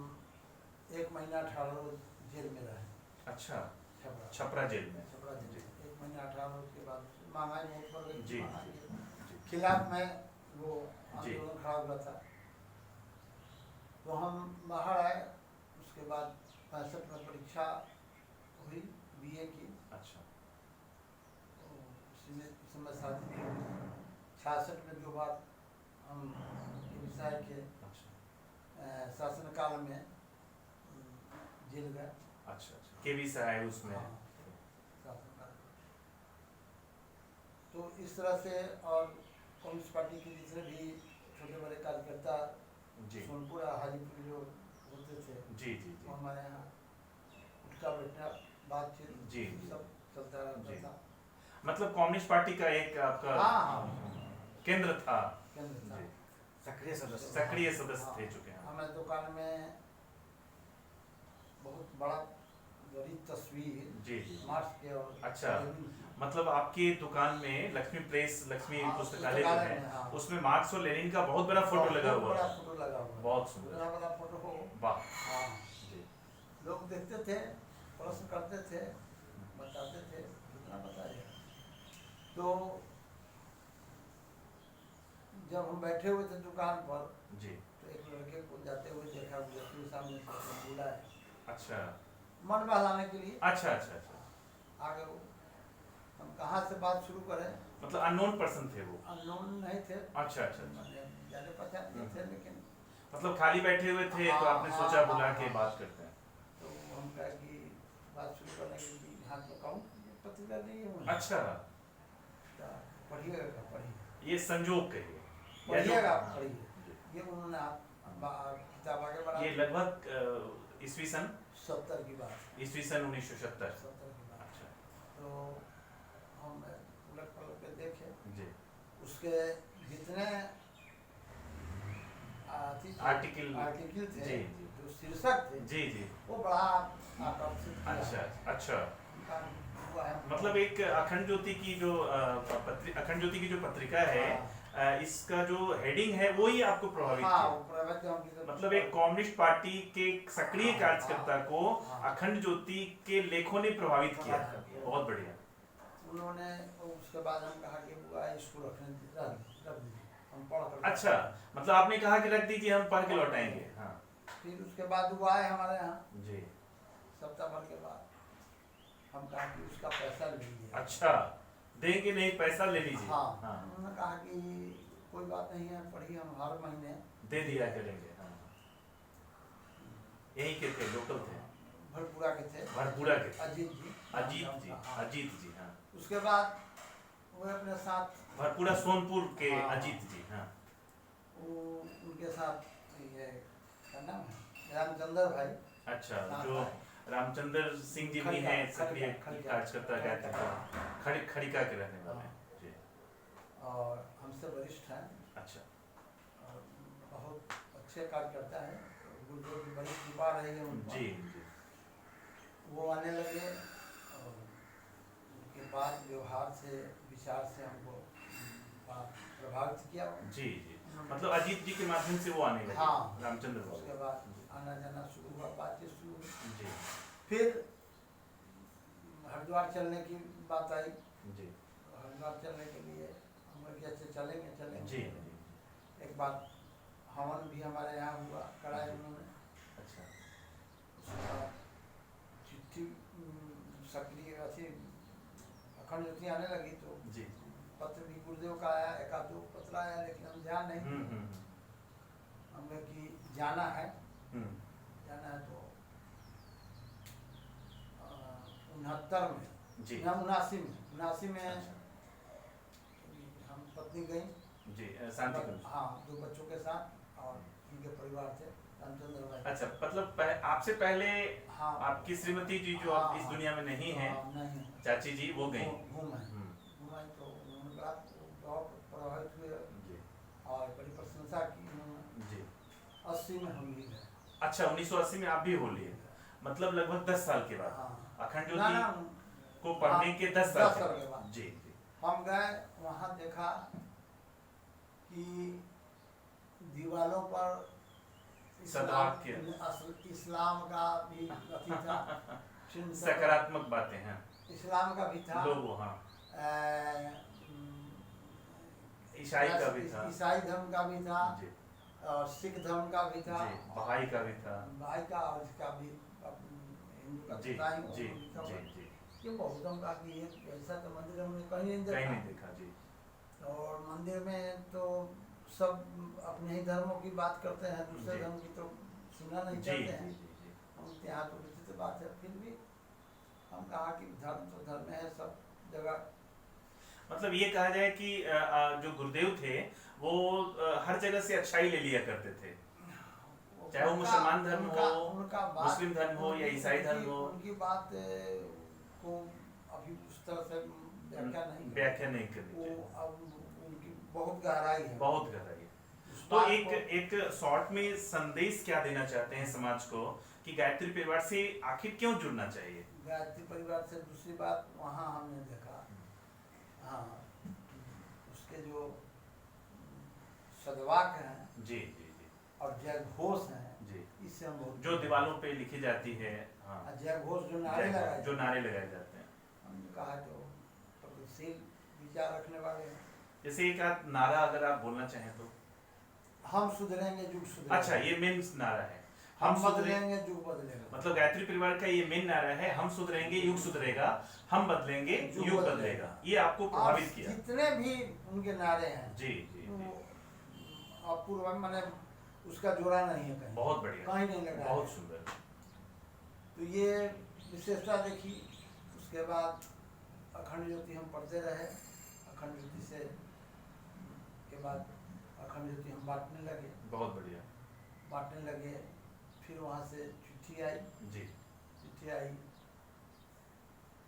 Speaker 2: 1 महीना 18 रोज जेल में रहे।
Speaker 1: अच्छा।
Speaker 2: छपरा
Speaker 1: छपरा जेल में?
Speaker 2: छपरा जेल में 1 महीना 18 रोज के बाद महंगाई बहुत बढ़ गई।
Speaker 1: जी
Speaker 2: महंगाई
Speaker 1: जी
Speaker 2: के
Speaker 1: जी।
Speaker 2: खिलाफ में वो
Speaker 1: जी।
Speaker 2: आंदोलन खड़ा हुआ था। तो हम बाहर आए, उसके बाद 65 में परीक्षा हुई बीए की।
Speaker 1: अच्छा।
Speaker 2: में शादी नहीं हुई। 66 में जो बात हम विषय के
Speaker 1: अच्छा
Speaker 2: शासनकाल में जेल गए।
Speaker 1: अच्छा अच्छा केवी सहाय उसमें
Speaker 2: हाँ, शासनकाल में। तो इस तरह से और कम्युनिस्ट पार्टी के जितने भी छोटे बड़े कार्यकर्ता
Speaker 1: जी
Speaker 2: सोनपुर और हाजीपुर जो होते थे
Speaker 1: जी जी
Speaker 2: वो
Speaker 1: जी
Speaker 2: हमारे यहाँ उठका बैठना बातचीत
Speaker 1: जी, जी।
Speaker 2: सब चलता रहता
Speaker 1: जी।
Speaker 2: था।
Speaker 1: मतलब कम्युनिस्ट पार्टी का एक आपका
Speaker 2: हाँ, हाँ।
Speaker 1: केंद्र था
Speaker 2: केंद्र था।
Speaker 1: जी
Speaker 3: सक्रिय सदस्य
Speaker 1: सक्रिय सदस्य
Speaker 2: हाँ,
Speaker 1: थे चुके हैं
Speaker 2: हमारे दुकान में बहुत बड़ा बड़ी तस्वीर
Speaker 1: जी जी
Speaker 2: मार्क्स के और
Speaker 1: अच्छा।
Speaker 2: लेनिन की।
Speaker 1: मतलब आपकी दुकान में लक्ष्मी प्रेस लक्ष्मी
Speaker 2: हाँ,
Speaker 1: पुस्तकालय जो
Speaker 2: पुस्तकालय
Speaker 1: है
Speaker 2: में, हाँ।
Speaker 1: उसमें मार्क्स और लेनिन का बहुत बड़ा फोटो लगा
Speaker 2: बहुत
Speaker 1: हुआ
Speaker 2: बड़ा
Speaker 1: है
Speaker 2: फोटो लगा हुआ है।
Speaker 1: बहुत सुंदर
Speaker 2: इतना बड़ा फोटो हो।
Speaker 1: वाह
Speaker 2: हाँ,
Speaker 1: जी
Speaker 2: लोग देखते थे, प्रश्न करते थे, बताते थे, कितना बताइए। तो जब हम बैठे हुए थे दुकान पर
Speaker 1: जी
Speaker 2: तो एक लड़के को जाते हुए देखा, व्यक्ति सामने से उसने बुलाया
Speaker 1: अच्छा
Speaker 2: मन बहलाने के लिए।
Speaker 1: अच्छा अच्छा अच्छा
Speaker 2: आगे वो हम कहाँ से बात शुरू करें,
Speaker 1: मतलब अननोन पर्सन थे वो
Speaker 2: अननोन नहीं थे,
Speaker 1: अच्छा अच्छा अच्छा
Speaker 2: मैंने जाने पहचान नहीं थे, लेकिन
Speaker 1: मतलब खाली बैठे हुए थे तो
Speaker 2: हाँ,
Speaker 1: आपने
Speaker 2: हाँ,
Speaker 1: सोचा
Speaker 2: हाँ,
Speaker 1: बुला के
Speaker 2: हाँ।
Speaker 1: बात करते हैं
Speaker 2: तो हम कहा कि बात शुरू करने के लिए हाथ में कहूँ पत्रिका नहीं है मुझे।
Speaker 1: अच्छा
Speaker 2: तो पढ़िएगा का पढ़िए,
Speaker 1: ये संजोग कहिए या जो-
Speaker 2: पढ़िएगा
Speaker 1: हाँ,
Speaker 2: पढ़िए।
Speaker 1: जी।
Speaker 2: ये उन्होंने किताब आगे बढ़ा
Speaker 1: ये
Speaker 2: दी।
Speaker 1: लगभग ईस्वी सन
Speaker 2: 70 की बात,
Speaker 1: ईस्वी सन 1970
Speaker 2: 70 की बात।
Speaker 1: अच्छा
Speaker 2: तो हम उलट पलट के देखे,
Speaker 1: जी
Speaker 2: उसके जितने
Speaker 1: आर्टिकल
Speaker 2: आर्टिकल थे,
Speaker 1: जी, जी।
Speaker 2: जो शीर्षक थे,
Speaker 1: जी जी
Speaker 2: वो बड़ा आकर्षित किया।
Speaker 1: अच्छा अच्छा
Speaker 2: उनका हुआ है।
Speaker 1: मतलब एक अखंड ज्योति की जो अखंड ज्योति की जो पत्रिका है इसका जो हेडिंग है वो ही आपको प्रभावित
Speaker 2: हाँ,
Speaker 1: किया
Speaker 2: वो प्रभावित हम किसे-
Speaker 1: मतलब एक कम्युनिस्ट पार्टी के सक्रिय
Speaker 2: हाँ,
Speaker 1: कार्यकर्ता को
Speaker 2: हाँ।
Speaker 1: अखंड ज्योति के लेखों ने प्रभावित किया
Speaker 2: प्रभावित किया।
Speaker 1: बहुत बढ़िया
Speaker 2: उन्होंने उसके बाद हम कहा कि बुआ इसको रखने रख दीजिए, हम पढ़ कर।
Speaker 1: अच्छा मतलब आपने कहा कि रख दीजिए हम पढ़ के लौटाएंगे हाँ
Speaker 2: फिर उसके बाद वो आए हमारे यहाँ
Speaker 1: जी
Speaker 2: सप्ताह भर के बाद, हम कहा कि उसका पैसा ले लीजिए।
Speaker 1: अच्छा देंगे नहीं पैसा ले लीजिए
Speaker 2: हाँ,
Speaker 1: हाँ
Speaker 2: उन्होंने कहा कि कोई बात नहीं है, पढ़िए, हम हर महीने
Speaker 1: दे दिया करेंगे हाँ यही के थे लोकल थे
Speaker 2: भरपूरा के थे,
Speaker 1: भरपूरा के थे।
Speaker 2: अजीत जी।
Speaker 1: अजीत जी
Speaker 2: हाँ।
Speaker 1: अजीत जी हाँ
Speaker 2: उसके बाद वो अपने साथ
Speaker 1: भरपूरा सोनपुर के
Speaker 2: हाँ।
Speaker 1: अजीत जी हाँ
Speaker 2: वो उनके साथ ये क्या नाम है, रामचंद्र भाई।
Speaker 1: अच्छा
Speaker 2: हाँ,
Speaker 1: जो
Speaker 2: हाँ।
Speaker 1: रामचंद्र सिंह जी भी
Speaker 2: खड़िका,
Speaker 1: हैं सक्रिय
Speaker 2: खड़िका,
Speaker 1: कार्यकर्ता कहते हैं खड़िका के रहने वाले
Speaker 2: हाँ।
Speaker 1: हैं जी
Speaker 2: और हमसे वरिष्ठ हैं
Speaker 1: अच्छा
Speaker 2: और बहुत अच्छे कार्यकर्ता हैं, गुरुदेव की बड़ी कृपा रही है उन पर।
Speaker 1: जी जी
Speaker 2: वो आने लगे और उनके बाद व्यवहार से विचार से हमको बड़ा प्रभावित किया।
Speaker 1: जी जी मतलब अजीत जी के माध्यम से वो आने लगे
Speaker 2: हाँ।
Speaker 1: रामचंद्र
Speaker 2: उसके
Speaker 1: बाबू
Speaker 2: बाद आना जाना शुरू हुआ, बातचीत शुरू हुई।
Speaker 1: जी
Speaker 2: फिर हरिद्वार चलने की बात आई।
Speaker 1: जी
Speaker 2: हरिद्वार चलने के लिए हम लोग कैसे चलेंगे चलेंगे
Speaker 1: जी
Speaker 2: एक बार हवन भी हमारे यहाँ हुआ, कराया उन्होंने।
Speaker 1: अच्छा
Speaker 2: उसके बाद चिट्ठी सक्रिय ऐसी अखंड ज्योति आने लगी तो
Speaker 1: जी
Speaker 2: पत्र भी गुरुदेव का आया, एक आध दो पत्र आया, लेकिन हम ध्यान नहीं दिए। हमने कि जाना है तो 69 में
Speaker 1: जी
Speaker 2: 79 में
Speaker 1: अच्छा।
Speaker 2: हम पत्नी गई,
Speaker 1: जी शांति कुंज
Speaker 2: हाँ, 2 बच्चों के साथ और उनके परिवार थे, रामचंद्र भाई।
Speaker 1: अच्छा मतलब आपसे पहले
Speaker 2: हाँ,
Speaker 1: आपकी श्रीमती जी जो
Speaker 2: हाँ,
Speaker 1: अब इस
Speaker 2: हाँ।
Speaker 1: दुनिया में नहीं है
Speaker 2: नहीं,
Speaker 1: चाची जी वो गई
Speaker 2: घूमाई तो उन्होंने बहुत प्रभावित हुए
Speaker 1: जी
Speaker 2: और बड़ी प्रशंसा की उन्होंने।
Speaker 1: जी
Speaker 2: 80 में हम भी गए।
Speaker 1: अच्छा 1980 में आप भी हो लिए मतलब लगभग 10 साल के बाद
Speaker 2: हाँ,
Speaker 1: अखंड
Speaker 2: ना,
Speaker 1: ज्योति को पढ़ने के 10 साल
Speaker 2: 10 साल के बाद
Speaker 1: जी जी
Speaker 2: हम गए, वहाँ देखा कि दीवारों पर इस्लाम का भी अथी था, चिन्ह था।
Speaker 1: सकारात्मक बातें हैं
Speaker 2: इस्लाम का भी था,
Speaker 1: लोगों हाँ ईसाई का भी था
Speaker 2: ईसाई धर्म का भी था
Speaker 1: जी
Speaker 2: और सिख धर्म का भी था,
Speaker 1: जी बहाई का भी था
Speaker 2: भाई का और इसका भी हिंदू का
Speaker 1: जी
Speaker 2: था ही,
Speaker 1: जी
Speaker 2: वो भी था।
Speaker 1: जी जी
Speaker 2: क्यों बहुतम कहा कि ये ऐसा तो मंदिर हमने कहीं नहीं
Speaker 1: कहीं नहीं
Speaker 2: देखा।
Speaker 1: देखा जी।
Speaker 2: और मंदिर में तो सब अपने ही धर्मों की बात करते हैं, दूसरे
Speaker 1: जी।
Speaker 2: धर्म की तो सुनना नहीं
Speaker 1: जी
Speaker 2: चाहते
Speaker 1: जी
Speaker 2: हैं।
Speaker 1: जी जी।
Speaker 2: हम यहाँ तो विचित्र बात है, फिर भी हम कहा कि धर्म तो धर्म है सब जगह।
Speaker 1: मतलब ये कहा जाए कि जो गुरुदेव थे वो हर जगह से अच्छाई ले लिया करते थे, चाहे वो मुसलमान धर्म हो, मुस्लिम धर्म हो या ईसाई धर्म हो।
Speaker 2: उनकी बात को अभी उस तरह से
Speaker 1: व्याख्या नहीं करनी
Speaker 2: वो
Speaker 1: चाहिए।
Speaker 2: अब उनकी बहुत गहराई है,
Speaker 1: बहुत गहराई है।
Speaker 2: उस
Speaker 1: तो
Speaker 2: बात
Speaker 1: एक शॉर्ट में संदेश क्या देना चाहते हैं समाज को कि गायत्री परिवार से आखिर क्यों जुड़ना चाहिए?
Speaker 2: गायत्री परिवार से दूसरी बात वहाँ हमने देखा, हाँ उसके जो सदवाक हैं
Speaker 1: जी जी जी
Speaker 2: और जय घोष हैं,
Speaker 1: जी,
Speaker 2: इससे हम बहुत
Speaker 1: जो दीवारों पे लिखी जाती है, हाँ,
Speaker 2: जय घोष जो नारे लगाए
Speaker 1: जो नारे लगाए जाते हैं।
Speaker 2: हमने कहा तो प्रगतिशील विचार रखने वाले हैं।
Speaker 1: जैसे एक आध नारा अगर आप बोलना चाहें तो।
Speaker 2: हम सुधरेंगे युग सुधरेगा।
Speaker 1: अच्छा, ये मेन नारा है,
Speaker 2: हम
Speaker 1: हम सुधरेंगे,
Speaker 2: बदलेंगे युग बदलेगा।
Speaker 1: मतलब गायत्री परिवार का ये मेन नारा है, हम सुधरेंगे युग सुधरेगा, हम बदलेंगे युग बदलेगा। ये आपको प्रभावित किया?
Speaker 2: जितने भी उनके नारे हैं
Speaker 1: जी जी जी,
Speaker 2: अपूर्व, मैंने उसका जोड़ा नहीं है कहीं,
Speaker 1: बहुत बढ़िया,
Speaker 2: कहीं नहीं लगा,
Speaker 1: बहुत सुंदर।
Speaker 2: तो ये विशेषता देखी। उसके बाद अखंड ज्योति हम पढ़ते रहे, अखंड ज्योति से के बाद अखंड ज्योति हम बांटने लगे,
Speaker 1: बहुत बढ़िया
Speaker 2: बांटने लगे। फिर वहाँ से चिट्ठी आई,
Speaker 1: जी,
Speaker 2: चिट्ठी आई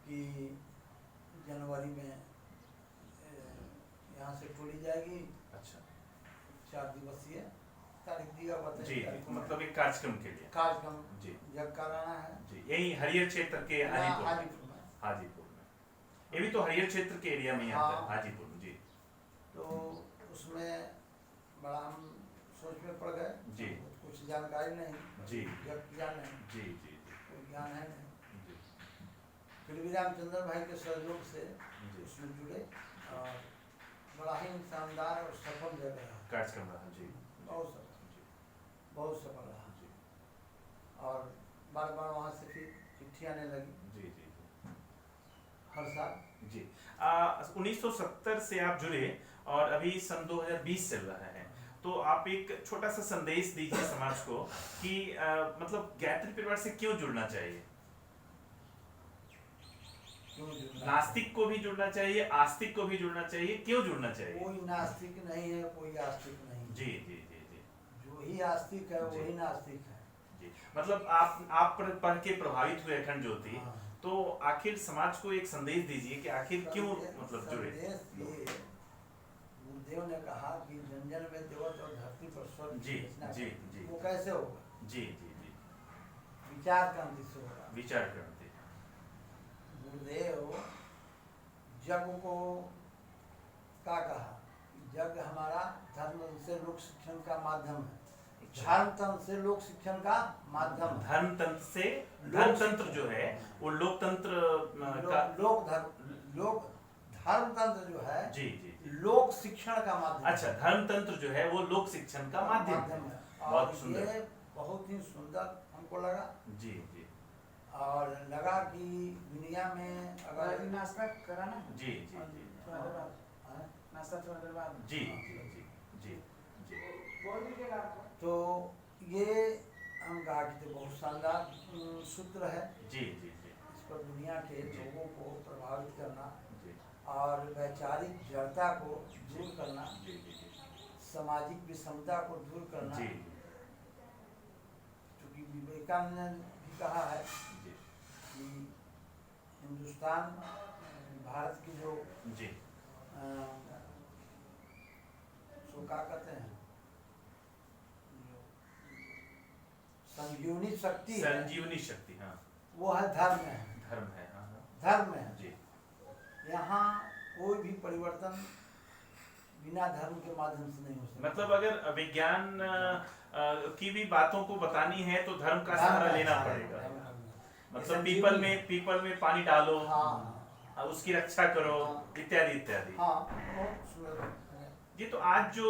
Speaker 2: कि जनवरी में यहाँ से टोली जाएगी,
Speaker 1: अच्छा
Speaker 2: 4 दिवसीय, तारीख दिया हुआ था,
Speaker 1: जी, मतलब एक कार्यक्रम के लिए
Speaker 2: कार्यक्रम
Speaker 1: जी
Speaker 2: जब कराना है
Speaker 1: जी, यही हरियर क्षेत्र के हाजीपुर में।
Speaker 2: हाजीपुर में।
Speaker 1: हाजीपुर में, ये भी तो हरियर क्षेत्र के एरिया में ही आता है,
Speaker 2: हाँ।
Speaker 1: हाजीपुर में जी।
Speaker 2: तो उसमें बड़ा हम सोच में पड़ गए
Speaker 1: जी।
Speaker 2: कुछ जानकारी नहीं,
Speaker 1: जी
Speaker 2: जब ज्ञान नहीं,
Speaker 1: जी जी
Speaker 2: कोई ज्ञान है नहीं।
Speaker 1: जी
Speaker 2: फिर भी रामचंद्र भाई के सहयोग से
Speaker 1: जी,
Speaker 2: उसमें जुड़े और बड़ा ही शानदार और सफल जगह रहा,
Speaker 1: कार्यक्रम रहा जी,
Speaker 2: बहुत सफल,
Speaker 1: जी
Speaker 2: बहुत सफल रहा।
Speaker 1: जी
Speaker 2: और बार बार वहाँ से फिर चिट्ठी आने लगी
Speaker 1: जी जी
Speaker 2: हर साल।
Speaker 1: जी। 1970 से आप जुड़े और अभी सन 2020 चल रहा है, तो आप एक छोटा सा संदेश दीजिए समाज को कि मतलब गायत्री परिवार से क्यों जुड़ना चाहिए?
Speaker 2: क्यों जुड़ना?
Speaker 1: नास्तिक को भी जुड़ना चाहिए, आस्तिक को भी जुड़ना चाहिए, क्यों जुड़ना चाहिए?
Speaker 2: कोई नास्तिक नहीं है, कोई आस्तिक नहीं है।
Speaker 1: जी जी जी जी
Speaker 2: जो ही आस्तिक है
Speaker 1: जी।
Speaker 2: वही नास्तिक है।
Speaker 1: जी, मतलब आप पढ़ के प्रभावित हुए अखंड ज्योति,
Speaker 2: हाँ।
Speaker 1: तो आखिर समाज को एक संदेश दीजिए कि आखिर क्यों मतलब जुड़े?
Speaker 2: संदेश ये गुरुदेव ने कहा कि जन जन में देवत और धरती पर स्वर्ग
Speaker 1: जी
Speaker 2: की रचना
Speaker 1: जी
Speaker 2: करें।
Speaker 1: जी
Speaker 2: वो कैसे होगा?
Speaker 1: जी जी जी,
Speaker 2: विचार क्रांति से होगा।
Speaker 1: विचार करते
Speaker 2: गुरुदेव जग को क्या कहा? जग हमारा धर्म से लोक शिक्षण का माध्यम है, धर्म तंत्र से लोक शिक्षण का माध्यम है।
Speaker 1: धर्म तंत्र से धर्म तंत्र जो है वो लोकतंत्र का,
Speaker 2: लोक धर्म तंत्र जो है
Speaker 1: जी जी जी,
Speaker 2: लोक शिक्षण का माध्यम है।
Speaker 1: अच्छा, धर्म तंत्र जो है वो लोक शिक्षण का माध्यम है।
Speaker 2: और
Speaker 1: बहुत सुंदर।
Speaker 2: ये बहुत ही सुंदर हमको लगा,
Speaker 1: जी जी
Speaker 2: और लगा कि दुनिया में अगर
Speaker 3: नाश्ता कराना
Speaker 1: जी जी जी
Speaker 3: थोड़ा देर बाद,
Speaker 2: हाँ,
Speaker 3: नाश्ता थोड़ा देर बाद
Speaker 1: जी जी जी जी जी,
Speaker 3: बोल दीजिएगा आपको।
Speaker 2: तो ये हम कहा कि तो बहुत शानदार सूत्र है।
Speaker 1: जी जी जी
Speaker 2: इस पर दुनिया के लोगों को प्रभावित करना
Speaker 1: जी
Speaker 2: और वैचारिक जड़ता को दूर करना,
Speaker 1: जी जी जी
Speaker 2: सामाजिक विषमता को दूर करना।
Speaker 1: जी
Speaker 2: क्योंकि विवेकानंद ने भी कहा है
Speaker 1: जी
Speaker 2: कि हिंदुस्तान भारत की जो
Speaker 1: जी
Speaker 2: सो क्या कहते हैं, जो संजीवनी शक्ति है,
Speaker 1: संजीवनी शक्ति, हाँ,
Speaker 2: वो है धर्म में है,
Speaker 1: धर्म है, हाँ हाँ
Speaker 2: धर्म में है।
Speaker 1: जी
Speaker 2: यहाँ कोई भी परिवर्तन बिना धर्म के माध्यम से नहीं हो सकता।
Speaker 1: मतलब अगर विज्ञान की भी बातों को बतानी है तो धर्म का सहारा लेना पड़ेगा। मतलब पीपल में पानी डालो,
Speaker 2: हाँ,
Speaker 1: उसकी रक्षा करो,
Speaker 2: हाँ।
Speaker 1: इत्यादि इत्यादि।
Speaker 2: हाँ, बहुत सुंदर।
Speaker 1: जी, तो आज जो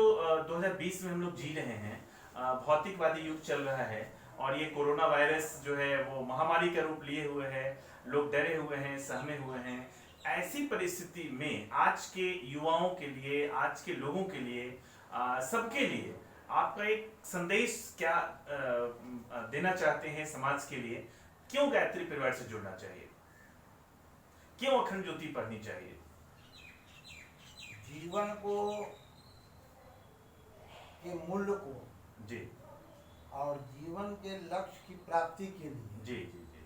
Speaker 1: 2020 में हम लोग जी रहे हैं, भौतिकवादी युग चल रहा है, और ये कोरोना वायरस जो है वो महामारी का रूप लिए हुए है, लोग डरे हुए हैं, सहमे हुए हैं। ऐसी परिस्थिति में आज के युवाओं के लिए, आज के लोगों के लिए, सबके लिए आपका एक संदेश क्या देना चाहते हैं समाज के लिए? क्यों गायत्री परिवार से जुड़ना चाहिए? क्यों अखंड ज्योति पढ़नी चाहिए?
Speaker 2: जीवन को के मूल्य को
Speaker 1: जी
Speaker 2: और जीवन के लक्ष्य की प्राप्ति के लिए
Speaker 1: जी जी जी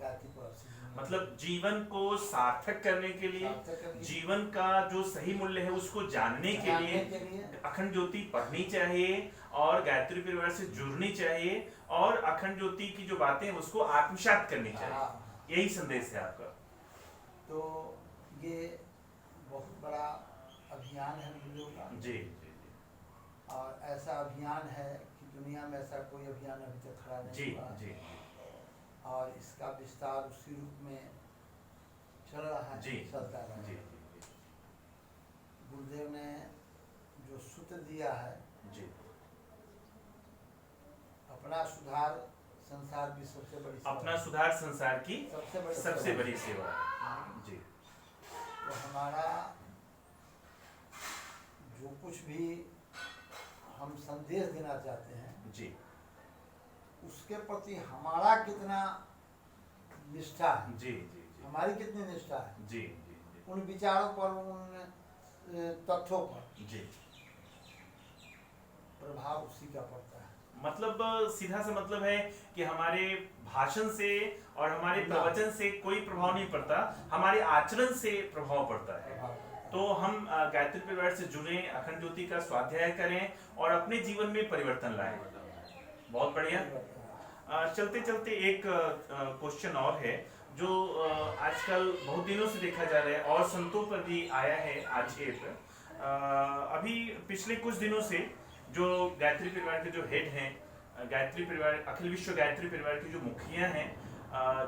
Speaker 2: गायत्री परिवार से जुड़ना
Speaker 1: मतलब जीवन को सार्थक करने के लिए,
Speaker 2: सार्थक करने के लिए,
Speaker 1: जीवन का जो सही मूल्य है उसको जानने के
Speaker 2: जानने
Speaker 1: लिए
Speaker 2: के लिए
Speaker 1: अखंड ज्योति पढ़नी चाहिए और गायत्री परिवार से जुड़नी चाहिए और अखंड ज्योति की जो बातें हैं उसको आत्मसात करनी चाहिए।
Speaker 2: हाँ,
Speaker 1: यही संदेश है आपका।
Speaker 2: तो ये बहुत बड़ा अभियान है हम लोगों का,
Speaker 1: जी जी
Speaker 2: और ऐसा अभियान है कि दुनिया में ऐसा कोई अभियान अभी तक खड़ा
Speaker 1: जी
Speaker 2: नहीं हुआ
Speaker 1: जी
Speaker 2: और इसका विस्तार उसी रूप में चल रहा है,
Speaker 1: जी
Speaker 2: चलता रहा
Speaker 1: जी
Speaker 2: है। गुरुदेव ने जो सूत्र दिया है,
Speaker 1: जी
Speaker 2: अपना सुधार संसार की सबसे बड़ी सेवा
Speaker 1: अपना
Speaker 2: है।
Speaker 1: सुधार संसार की सबसे
Speaker 2: सेवा
Speaker 1: बड़ी सेवा है। जी
Speaker 2: तो हमारा जो कुछ भी हम संदेश देना चाहते हैं
Speaker 1: जी
Speaker 2: उसके प्रति हमारा कितना निष्ठा है,
Speaker 1: जी जी जी
Speaker 2: हमारी कितनी निष्ठा है,
Speaker 1: जी जी
Speaker 2: उन विचारों पर, उन तथ्यों पर
Speaker 1: जी
Speaker 2: प्रभाव उसी का पड़ता है।
Speaker 1: मतलब सीधा सा मतलब है कि हमारे भाषण से और हमारे प्रवचन से कोई प्रभाव नहीं पड़ता, हमारे आचरण से प्रभाव पड़ता है।
Speaker 2: प्रभाव पड़ता है।
Speaker 1: तो हम गायत्री परिवार से जुड़ें, अखंड ज्योति का स्वाध्याय करें और अपने जीवन में परिवर्तन लाएं। बहुत बढ़िया। चलते चलते एक क्वेश्चन और है जो आजकल बहुत दिनों से देखा जा रहा है और संतों पर भी आया है आक्षेप। अभी पिछले कुछ दिनों से जो गायत्री परिवार के जो हेड हैं, गायत्री परिवार, अखिल विश्व गायत्री परिवार के जो मुखिया हैं,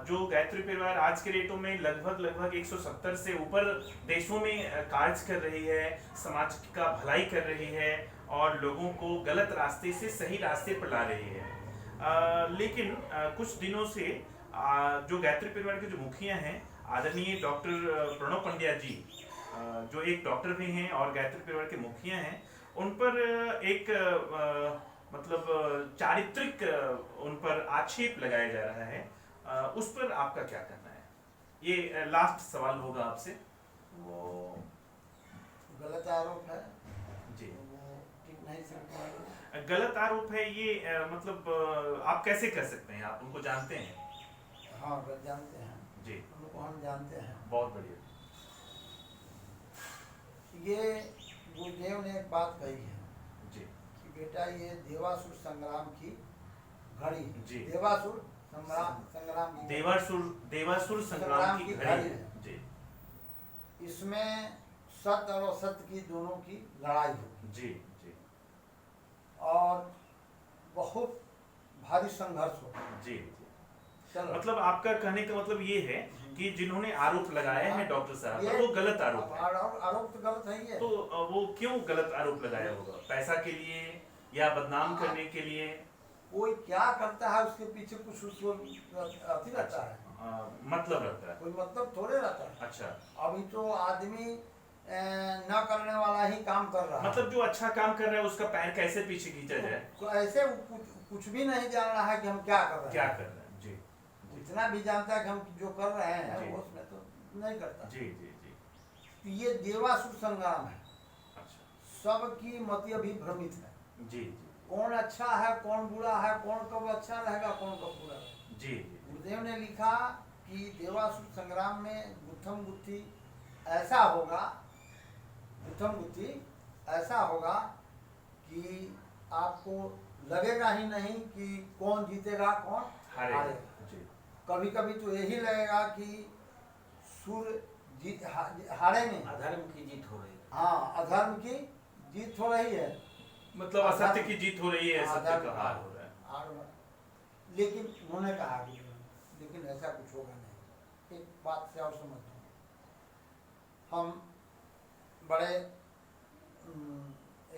Speaker 1: जो गायत्री परिवार आज के रेटों में लगभग 170 से ऊपर देशों में कार्य कर रही है, समाज का भलाई कर रही है और लोगों को गलत रास्ते से सही रास्ते पर ला रही है। लेकिन कुछ दिनों से जो गायत्री परिवार के जो मुखिया हैं, आदरणीय डॉक्टर प्रणव पंड्या जी, जो एक डॉक्टर भी हैं और गायत्री परिवार के मुखिया हैं, उन पर एक मतलब चारित्रिक उन पर आक्षेप लगाया जा रहा है। उस पर आपका क्या कहना है? ये लास्ट सवाल होगा आपसे।
Speaker 2: वो गलत आरोप है
Speaker 1: जी,
Speaker 2: वो ठीक नहीं सकता।
Speaker 1: गलत आरोप है ये मतलब आप कैसे कर सकते हैं? आप उनको जानते हैं?
Speaker 2: हाँ, गलत जानते हैं
Speaker 1: जी,
Speaker 2: उनको, हम जानते हैं।
Speaker 1: बहुत बढ़िया।
Speaker 2: ये गुरुदेव ने एक बात कही है
Speaker 1: जी
Speaker 2: कि बेटा ये देवासुर संग्राम की घड़ी है।
Speaker 1: जी।
Speaker 2: देवासुर संग्राम की
Speaker 1: देवासुर संग्राम की घड़ी है। जी
Speaker 2: इसमें सत्य और असत्य की दोनों की लड़ाई होगी
Speaker 1: जी जी
Speaker 2: और बहुत भारी संघर्ष होगा।
Speaker 1: जी।
Speaker 2: चलो,
Speaker 1: मतलब आपका कहने का मतलब ये है कि जिन्होंने आरोप लगाया है डॉक्टर साहब
Speaker 2: ये
Speaker 1: पर, वो गलत आरोप है।
Speaker 2: आरोप तो गलत है ही है।
Speaker 1: तो वो क्यों गलत आरोप लगाया होगा? पैसा के लिए या बदनाम करने के लिए?
Speaker 2: कोई क्या करता है उसके पीछे कुछ उसको अति रहता है,
Speaker 1: मतलब रहता है।
Speaker 2: कोई मतलब थोड़े रहता है।
Speaker 1: अच्छा,
Speaker 2: अभी तो आदमी न करने वाला ही काम कर रहा है।
Speaker 1: मतलब जो अच्छा काम कर रहा है उसका पैर कैसे पीछे खींचा जाए?
Speaker 2: तो ऐसे कुछ भी नहीं जान रहा है कि हम क्या कर रहे
Speaker 1: क्या
Speaker 2: हैं।
Speaker 1: कर रहे हैं? जी
Speaker 2: इतना भी जानता है कि हम जो कर रहे हैं
Speaker 1: जी।
Speaker 2: वो उसमें तो नहीं करता।
Speaker 1: जी जी जी।
Speaker 2: ये देवासुर संग्राम है,
Speaker 1: अच्छा,
Speaker 2: सबकी मति अभी भ्रमित है।
Speaker 1: जी जी
Speaker 2: कौन अच्छा है, कौन बुरा है, कौन कब अच्छा रहेगा, कौन कब बुरा रहेगा।
Speaker 1: जी जी
Speaker 2: गुरुदेव ने लिखा कि देवासुर संग्राम में गुत्थम गुत्थी ऐसा होगा, गुत्थम गुत्थी ऐसा होगा कि आपको लगेगा ही नहीं कि कौन जीतेगा कौन हारेगा।
Speaker 1: जी
Speaker 2: कभी कभी तो यही लगेगा कि सूर्य हारेंगे,
Speaker 3: अधर्म की जीत हो रही है।
Speaker 2: हाँ, अधर्म की जीत हो रही है,
Speaker 1: मतलब असत्य की जीत हो रही है, सत्य का हार हो रहा है।
Speaker 2: और लेकिन उन्होंने कहा कि लेकिन ऐसा कुछ होगा नहीं। एक बात से और समझ लो, हम बड़े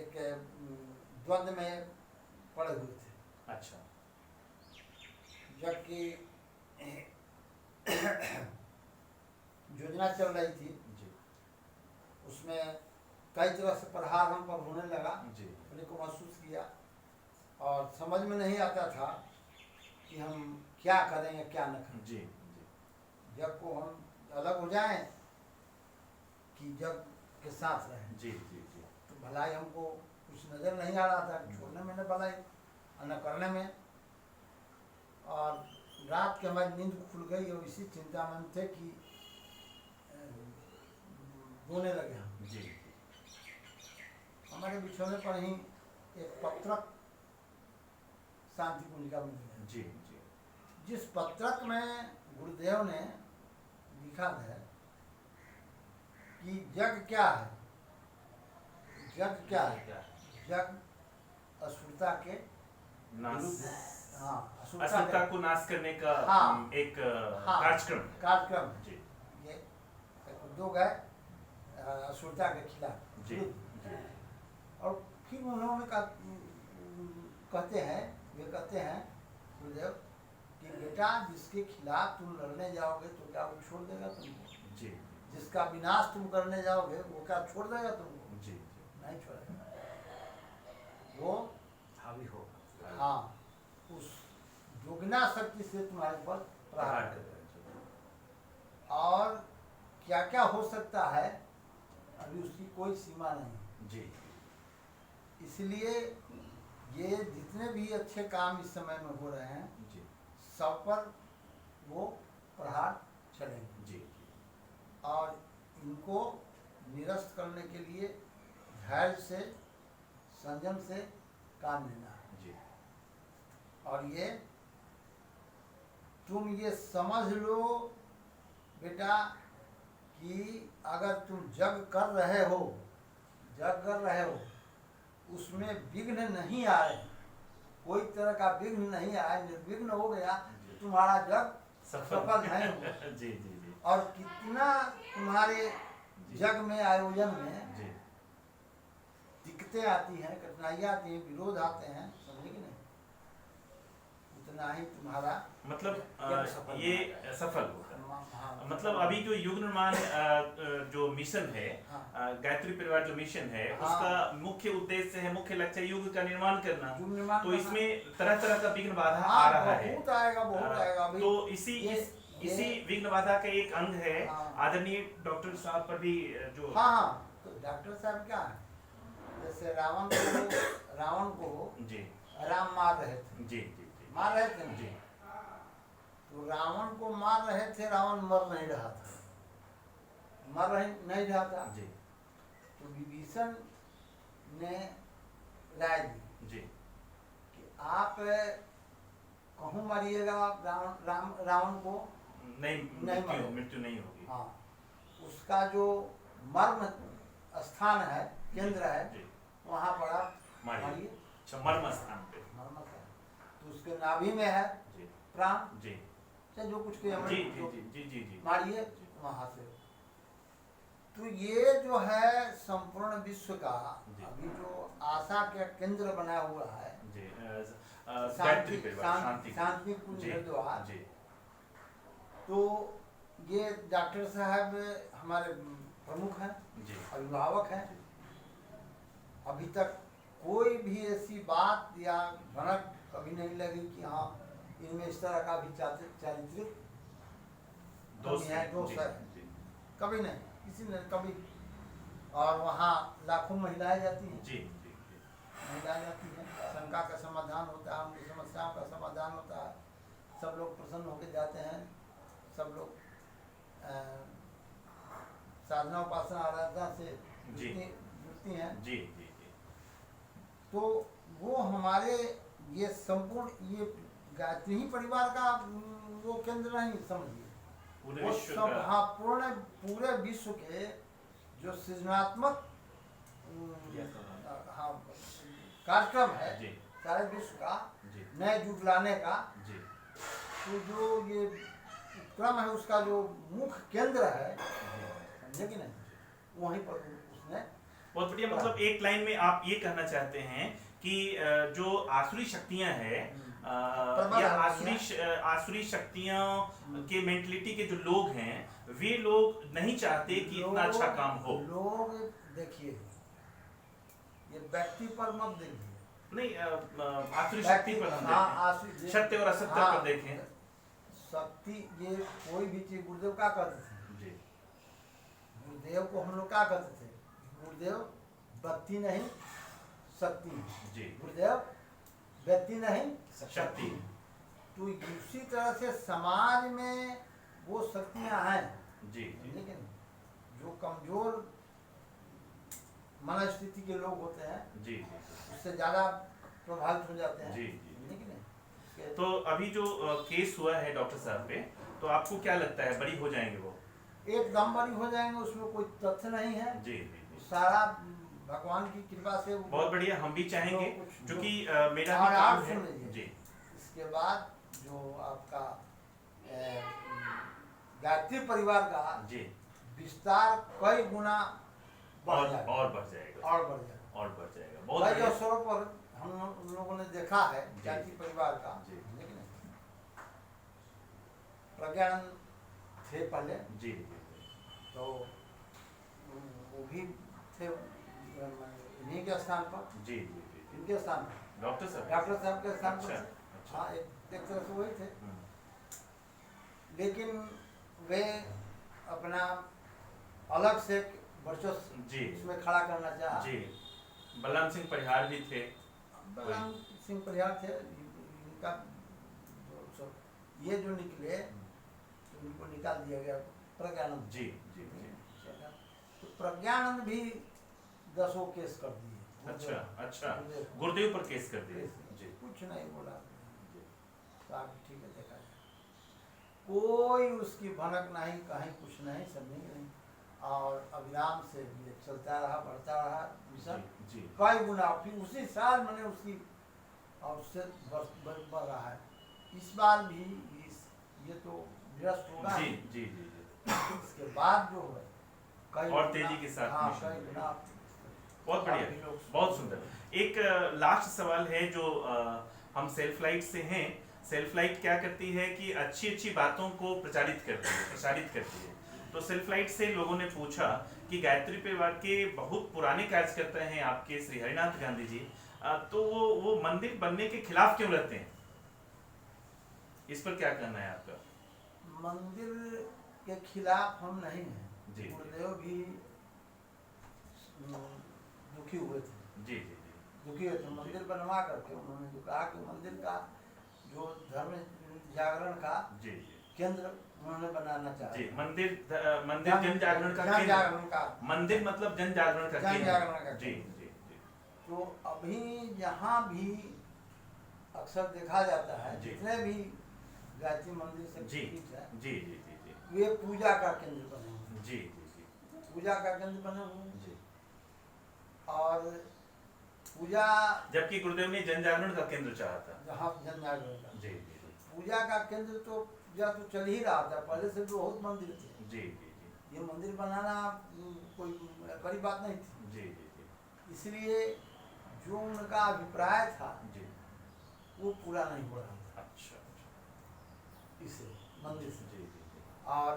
Speaker 2: एक द्वंद्व में पड़े हुए थे।
Speaker 1: अच्छा,
Speaker 2: जग की योजना चल रही थी,
Speaker 1: जी
Speaker 2: उसमें कई तरह से प्रहार हम पर होने लगा।
Speaker 1: जी
Speaker 2: अपने को महसूस किया और समझ में नहीं आता था कि हम क्या करें या क्या न करें।
Speaker 1: जी
Speaker 2: जग को हम अलग हो जाएं कि जग के साथ रहें।
Speaker 1: जी जी जी
Speaker 2: तो भलाई हमको कुछ नज़र नहीं आ रहा था, छोड़ने में न भलाई और न करने में। और रात के हमारी नींद खुल गई और इसी चिंता में थे कि रोने लगे हम।
Speaker 1: जी
Speaker 2: हमारे बिछोने पर ही एक पत्रक शांति कुंज का मिल गया,
Speaker 1: जी जी
Speaker 2: जिस पत्रक में गुरुदेव ने लिखा है कि जग क्या है। जग क्या है? जग असुरता के
Speaker 1: नाश,
Speaker 2: विरुद्ध है। हाँ,
Speaker 1: असुरता को नाश करने का
Speaker 2: हाँ,
Speaker 1: एक
Speaker 2: हाँ,
Speaker 1: कार्यक्रम है।
Speaker 2: कार्यक्रम है।
Speaker 1: जी
Speaker 2: ये एक उद्योग है असुरता के खिलाफ।
Speaker 1: जी जी
Speaker 2: और फिर उन्होंने कहते हैं गुरुदेव कि बेटा जिसके खिलाफ तुम लड़ने जाओगे तो क्या वो छोड़ देगा तुमको?
Speaker 1: जी
Speaker 2: जिसका विनाश तुम करने जाओगे वो क्या छोड़ देगा तुमको?
Speaker 1: जी
Speaker 2: नहीं छोड़ेगा। वो
Speaker 3: हावी होगा।
Speaker 2: हाँ, उस योगिना शक्ति से तुम्हारे ऊपर प्रहार करेगा। और क्या क्या हो सकता है अभी उसकी कोई सीमा नहीं।
Speaker 1: जी
Speaker 2: इसलिए ये जितने भी अच्छे काम इस समय में हो रहे हैं
Speaker 1: जी
Speaker 2: सब पर वो प्रहार चलेंगे।
Speaker 1: जी
Speaker 2: और इनको निरस्त करने के लिए धैर्य से, संयम से काम लेना है।
Speaker 1: जी
Speaker 2: और ये तुम ये समझ लो बेटा कि अगर तुम जग कर रहे हो, उसमें विघ्न नहीं आए, कोई तरह का विघ्न नहीं आए, निर्विघ्न हो गया तो तुम्हारा जग सफल नहीं होगा।
Speaker 1: जी जी जी
Speaker 2: और कितना तुम्हारे जग में, आयोजन में
Speaker 1: जी
Speaker 2: दिक्कतें आती हैं, कठिनाइयाँ आती हैं, विरोध आते हैं, समझे कि नहीं, उतना ही तुम्हारा
Speaker 1: मतलब ये सफल होगा।
Speaker 2: हाँ,
Speaker 1: मतलब अभी जो युग निर्माण जो मिशन है,
Speaker 2: हाँ।
Speaker 1: गायत्री परिवार जो मिशन है,
Speaker 2: हाँ।
Speaker 1: उसका मुख्य उद्देश्य है, मुख्य लक्ष्य है युग का निर्माण करना।
Speaker 2: युग निर्माण
Speaker 1: तो
Speaker 2: करना।
Speaker 1: इसमें तरह तरह का विघ्न बाधा
Speaker 2: हाँ,
Speaker 1: आ रहा है।
Speaker 2: बहुत आएगा, बहुत आएगा अभी।
Speaker 1: तो इसी विघ्न बाधा का एक अंग है
Speaker 2: हाँ।
Speaker 1: आदरणीय डॉक्टर साहब पर भी जो
Speaker 2: हाँ, तो डॉक्टर साहब क्या है, जैसे रावण को
Speaker 1: जी
Speaker 2: राम मार रहे थे,
Speaker 1: जी जी जी
Speaker 2: मार रहे थे ना?
Speaker 1: जी
Speaker 2: तो रावण को मार रहे थे, रावण मर नहीं रहा था, नहीं रहा था।
Speaker 1: जी
Speaker 2: तो विभीषण ने राय दी
Speaker 1: जी
Speaker 2: कि आप कहूँ मारिएगा रावण को,
Speaker 1: नहीं मृत्यु नहीं होगी।
Speaker 2: हाँ, उसका जो मर्म स्थान है, केंद्र है,
Speaker 1: जी
Speaker 2: वहाँ पर आप
Speaker 1: मारिए।
Speaker 2: मारिए।
Speaker 1: अच्छा, मर्म स्थान पे।
Speaker 2: मर्म है तो उसके नाभि में है
Speaker 1: जी
Speaker 2: प्राण,
Speaker 1: जी
Speaker 2: चाहे जो कुछ के
Speaker 1: जी जी जी जी जी जी
Speaker 2: मारिए वहाँ से। तो ये जो है संपूर्ण विश्व का
Speaker 1: जी।
Speaker 2: अभी जो आशा का केंद्र बना हुआ है,
Speaker 1: जी गायत्री परिवार
Speaker 2: शांति कुंज
Speaker 1: जी
Speaker 2: हरिद्वार,
Speaker 1: जी
Speaker 2: तो ये डॉक्टर साहब हमारे प्रमुख हैं,
Speaker 1: जी
Speaker 2: अभिभावक हैं। अभी तक कोई भी ऐसी बात या भनक कभी नहीं लगी कि हाँ इनमें इस तरह का भी चारित्रिक
Speaker 1: दोस्त
Speaker 2: दोष
Speaker 1: जी,
Speaker 2: है,
Speaker 1: जी
Speaker 2: कभी नहीं, किसी ने कभी। और वहाँ लाखों महिलाएं जाती हैं,
Speaker 1: जी जी जी
Speaker 2: महिलाएं जाती हैं, शंका का समाधान होता है, उनकी समस्याओं का समाधान होता है, सब लोग प्रसन्न होकर जाते हैं, सब लोग साधना उपासना आराधना से जुड़ती हैं।
Speaker 1: जी जी जी
Speaker 2: तो वो हमारे ये संपूर्ण ये गायत्री ही परिवार का वो केंद्र नहीं, समझिए
Speaker 1: पूरे
Speaker 2: वो
Speaker 1: विश्व
Speaker 2: सब,
Speaker 1: का
Speaker 2: हाँ, पूरे विश्व के जो सृजनात्मक हाँ कार्यक्रम है
Speaker 1: जी
Speaker 2: सारे विश्व का
Speaker 1: जी
Speaker 2: नए जुट लाने का,
Speaker 1: जी
Speaker 2: तो जो ये क्रम है उसका जो मुख्य केंद्र है, समझे कि नहीं, वहीं पर उसने
Speaker 1: बहुत बढ़िया। मतलब एक लाइन में आप ये कहना चाहते हैं कि जो आसुरी शक्तियां हैं
Speaker 2: प्रबल
Speaker 1: या
Speaker 2: होती हैं।
Speaker 1: आसुरी शक्तियों के मेंटलिटी के जो लोग हैं वे लोग नहीं चाहते कि इतना अच्छा काम हो।
Speaker 2: लोग देखिए, ये व्यक्ति पर मत देखिए,
Speaker 1: नहीं आसुरी शक्ति पर हम देखें, सत्य और असत्य पर देखें।
Speaker 2: शक्ति, ये कोई भी चीज, गुरुदेव क्या कहते थे?
Speaker 1: जी
Speaker 2: गुरुदेव को हम लोग क्या कहते थे? गुरुदेव व्यक्ति नहीं शक्ति।
Speaker 1: जी
Speaker 2: गुरुदेव व्यक्ति नहीं
Speaker 1: शक्ति।
Speaker 2: तो उसी तरह से समाज में वो शक्तियां हैं,
Speaker 1: जी जी
Speaker 2: लेकिन जो कमजोर मनस्थिति के लोग होते हैं
Speaker 1: जी
Speaker 2: उससे ज्यादा प्रभावित हो जाते हैं।
Speaker 1: जी जी।
Speaker 2: लेकिन
Speaker 1: तो अभी जो केस हुआ है डॉक्टर साहब पे, तो आपको क्या लगता है बरी हो जाएंगे वो?
Speaker 2: एकदम बरी हो जाएंगे, उसमें कोई तथ्य नहीं है।
Speaker 1: जी जी जी।
Speaker 2: सारा भगवान की कृपा से
Speaker 1: बहुत बढ़िया, हम भी चाहेंगे क्योंकि मेरा
Speaker 2: और
Speaker 1: भी काम
Speaker 2: आप
Speaker 1: है।
Speaker 2: सुन लीजिए।
Speaker 1: जी
Speaker 2: इसके बाद जो आपका गायत्री परिवार का
Speaker 1: जी
Speaker 2: विस्तार कई गुना बढ़ जाएगा
Speaker 1: और बढ़ जाएगा
Speaker 2: और बढ़ जाएगा
Speaker 1: और बढ़ जाएगा। बहुत
Speaker 2: कई
Speaker 1: बढ़िया।
Speaker 2: अवसरों पर हम लोगों ने देखा है
Speaker 1: जी।
Speaker 2: गायत्री परिवार का।
Speaker 1: जी।
Speaker 2: लेकिन प्रज्ञानंद थे पहले,
Speaker 1: जी जी जी
Speaker 2: तो वो भी थे इन्हीं के स्थान पर,
Speaker 1: जी जी जी।
Speaker 2: इनके स्थान पर,
Speaker 1: डॉक्टर साहब।
Speaker 2: डॉक्टर साहब के स्थान पर
Speaker 1: अच्छा,
Speaker 2: थे।
Speaker 1: अच्छा।
Speaker 2: हाँ, एक तरह से वही थे।
Speaker 1: हम्म,
Speaker 2: लेकिन वे अपना अलग से वर्चस्व
Speaker 1: जी
Speaker 2: उसमें खड़ा करना चाहा।
Speaker 1: जी। बलराम सिंह परिहार भी थे।
Speaker 2: बलराम सिंह परिहार थे, इनका ये जो निकले तो इनको निकाल दिया गया प्रज्ञानंद।
Speaker 1: जी जी जी।
Speaker 2: तो प्रज्ञानंद भी 10 केस कर दिए।
Speaker 1: अच्छा अच्छा,
Speaker 2: गुरुदेव
Speaker 1: गुरुदेव पर केस कर दिए। जी
Speaker 2: कुछ नहीं बोला,
Speaker 1: जी
Speaker 2: साहब ठीक है, देखा जाए। कोई उसकी भनक नहीं, कहीं कुछ नहीं, सब नहीं। और अविराम से ये चलता रहा, बढ़ता रहा मिशन
Speaker 1: जी
Speaker 2: कई गुना। फिर उसी साल मैंने उसकी और उससे बढ़ रहा है। इस बार भी ये तो निरस्त होगा
Speaker 1: जी
Speaker 2: ही।
Speaker 1: जी जी जी।
Speaker 2: इसके बाद जो है कई
Speaker 1: और
Speaker 2: गुना-
Speaker 1: तेजी के साथ
Speaker 2: हाँ,
Speaker 1: मिशन
Speaker 2: कई गुना।
Speaker 1: बहुत
Speaker 2: काफी
Speaker 1: बढ़िया,
Speaker 2: लोग-
Speaker 1: बहुत सुंदर। एक लास्ट सवाल है जो हम सेल्फ लाइट से हैं। सेल्फ लाइट क्या करती है कि अच्छी अच्छी बातों को प्रसारित करती है। तो सेल्फ लाइट से लोगों ने पूछा कि गायत्री परिवार के बहुत पुराने कार्यकर्ता हैं आपके श्री हरिनाथ गांधी जी, तो वो मंदिर बनने के खिलाफ क्यों रहते हैं? इस पर क्या कहना है आपका?
Speaker 2: मंदिर के खिलाफ हम नहीं हैं।
Speaker 1: जी।
Speaker 2: गुरुदेव भी दुखी हुए थे,
Speaker 1: जी जी जी
Speaker 2: दुखी हुए थे। मंदिर बनवा करके उन्होंने जो कहा कि मंदिर का जो धर्म जागरण का
Speaker 1: जी जी
Speaker 2: केंद्र उन्होंने बनाना चाहा।
Speaker 1: जी। मंदिर जन जागरण का
Speaker 2: जन
Speaker 1: केंद्र।
Speaker 2: जागरण का
Speaker 1: मंदिर मतलब जन जागरण का
Speaker 2: जन
Speaker 1: केंद्र।
Speaker 2: जागरण का
Speaker 1: जी
Speaker 2: केंद्र।
Speaker 1: जी जी
Speaker 2: तो अभी जहाँ भी अक्सर देखा जाता है,
Speaker 1: जी।
Speaker 2: जितने भी गायत्री मंदिर से
Speaker 1: जी
Speaker 2: पीछे है,
Speaker 1: जी जी जी जी
Speaker 2: वे पूजा का केंद्र बने हुए हैं।
Speaker 1: जी जी जी
Speaker 2: पूजा का केंद्र बने हुए हैं।
Speaker 1: जी।
Speaker 2: और पूजा
Speaker 1: जबकि गुरुदेव ने जन जागरण का केंद्र चाहा था।
Speaker 2: जहाँ जन जागरण का
Speaker 1: जी जी जी
Speaker 2: पूजा का केंद्र, तो पूजा तो चल ही रहा था पहले से, भी बहुत मंदिर थे।
Speaker 1: जी जी जी
Speaker 2: ये मंदिर बनाना कोई बड़ी बात नहीं थी।
Speaker 1: जी जी जी
Speaker 2: इसलिए जो उनका अभिप्राय था
Speaker 1: जी।
Speaker 2: वो पूरा नहीं हो रहा था
Speaker 1: अच्छा अच्छा।
Speaker 2: इससे मंदिर से।
Speaker 1: जी जी जी
Speaker 2: और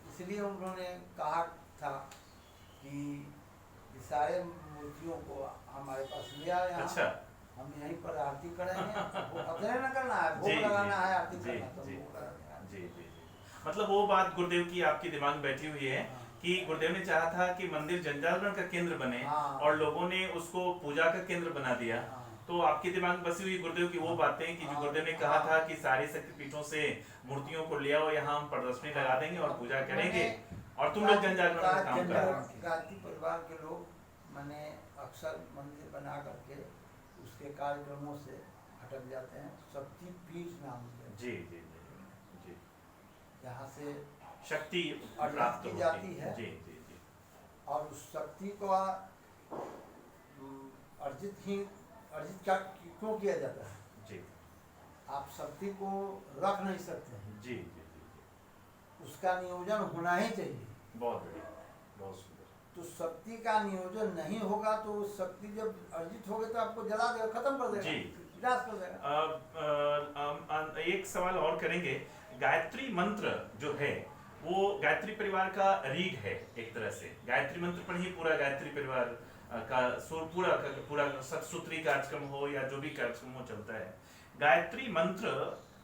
Speaker 2: इसलिए उन्होंने कहा था कि ये सारे मूर्तियों को हमारे पास ले आए, यहाँ
Speaker 1: अच्छा।
Speaker 2: हम यहीं पर आरती करेंगे। वो अतरे न करना है,
Speaker 1: जी,
Speaker 2: भोग लगाना
Speaker 1: जी,
Speaker 2: है, आरती
Speaker 1: जी,
Speaker 2: करना तो
Speaker 1: जी।
Speaker 2: भोग लगाना है।
Speaker 1: जी जी जी। मतलब वो बात गुरुदेव की आपके दिमाग में बैठी हुई है
Speaker 2: हाँ।
Speaker 1: कि गुरुदेव ने चाहा था कि मंदिर जन जागरण का केंद्र बने
Speaker 2: हाँ।
Speaker 1: और लोगों ने उसको पूजा का केंद्र बना दिया।
Speaker 2: हाँ।
Speaker 1: तो आपके दिमाग में बसी हुई गुरुदेव की वो बातें कि जो
Speaker 2: हाँ।
Speaker 1: गुरुदेव ने कहा
Speaker 2: हाँ।
Speaker 1: था कि सारे शक्तिपीठों से मूर्तियों को ले आओ, यहाँ हम प्रदर्शनी लगा देंगे और पूजा करेंगे और तुम लोग जन जागरण का काम करो।
Speaker 2: गायत्री परिवार के लोग मैंने अक्सर मंदिर बना करके उसके कार्यक्रमों से हटक जाते हैं। शक्ति पीठ नाम है,
Speaker 1: जी जी जी जी।
Speaker 2: जहाँ से
Speaker 1: शक्ति
Speaker 2: अर्जित
Speaker 1: प्राप्त
Speaker 2: की
Speaker 1: होती
Speaker 2: जाती है।
Speaker 1: जी जी जी
Speaker 2: और उस शक्ति को अर्जित क्या क्यों किया जाता है?
Speaker 1: जी
Speaker 2: आप शक्ति को रख नहीं सकते हैं,
Speaker 1: जी जी जी जी।
Speaker 2: उसका नियोजन होना ही चाहिए।
Speaker 1: बहुत बढ़िया, बहुत सुंदर।
Speaker 2: तो शक्ति का नियोजन नहीं होगा तो उस शक्ति जब अर्जित होगी तो आपको जला देगा, खत्म कर देगा,
Speaker 1: जी।
Speaker 2: विनाश कर देगा।
Speaker 1: एक सवाल और करेंगे। गायत्री मंत्र जो है वो गायत्री परिवार का रीढ़ है, एक तरह से गायत्री मंत्र पर ही पूरा गायत्री परिवार का पूरा सतसूत्री कार्यक्रम हो या जो भी कार्यक्रम हो चलता है। गायत्री मंत्र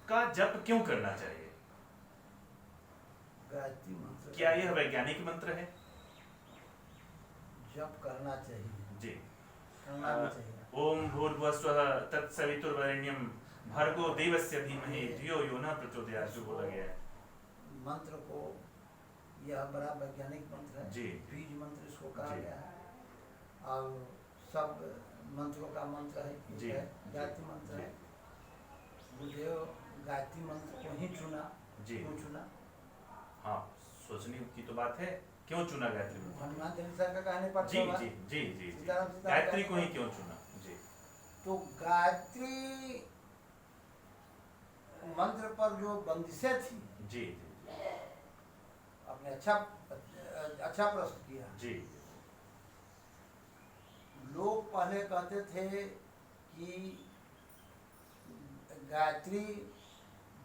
Speaker 1: का जप क्यों करना चाहिए?
Speaker 2: गायत्री मंत्र
Speaker 1: क्या यह वैज्ञानिक मंत्र है?
Speaker 2: जप करना चाहिए
Speaker 1: जी।
Speaker 2: करना भी चाहिए।
Speaker 1: ओम भूर्भुवस्वः तत्सवितुर्वरेण्यं भर्गो देवस्य धीमहि धियो यो न प्रचोदयात्, जो बोला गया है।
Speaker 2: मंत्र को, यह बड़ा वैज्ञानिक मंत्र है,
Speaker 1: जी।
Speaker 2: बीज मंत्र इसको कहा
Speaker 1: जी।
Speaker 2: गया है। और सब मंत्रों का मंत्र है,
Speaker 1: जी।
Speaker 2: गायत्री मंत्र
Speaker 1: जी।
Speaker 2: है। गुरुदेव गायत्री मंत्र को ही चुना।
Speaker 1: जी।
Speaker 2: क्यों चुना?
Speaker 1: हाँ, सोचने की तो बात है, क्यों चुना गायत्री मंत्र?
Speaker 2: हनुमान चालीसा का कहने पर
Speaker 1: जी जी जी जी जी।
Speaker 2: सीताराम सीताराम
Speaker 1: गायत्री
Speaker 2: कहने
Speaker 1: को ही
Speaker 2: पर-
Speaker 1: क्यों चुना? जी
Speaker 2: तो गायत्री मंत्र पर जो बंदिशें थी,
Speaker 1: जी जी
Speaker 2: आपने अच्छा प्रश्न किया।
Speaker 1: जी
Speaker 2: लोग पहले कहते थे कि गायत्री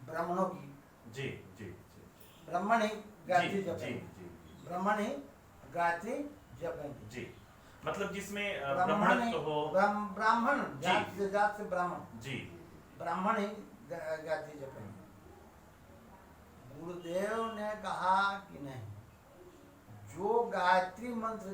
Speaker 2: ब्राह्मणों की,
Speaker 1: जी जी जी
Speaker 2: ब्राह्मण ही गायत्री
Speaker 1: जी
Speaker 2: जपेंगे,
Speaker 1: जी
Speaker 2: ब्राह्मण ही गायत्री जपेंगे।
Speaker 1: जी। मतलब जिसमें
Speaker 2: ब्राह्मण
Speaker 1: ब्राह्मणत्व हो।
Speaker 2: ब्राह्मण
Speaker 1: जी।
Speaker 2: जात से ब्राह्मण,
Speaker 1: जी
Speaker 2: ब्राह्मण ही गायत्री जपेंगे। गुरुदेव ने कहा कि नहीं, जो गायत्री मंत्र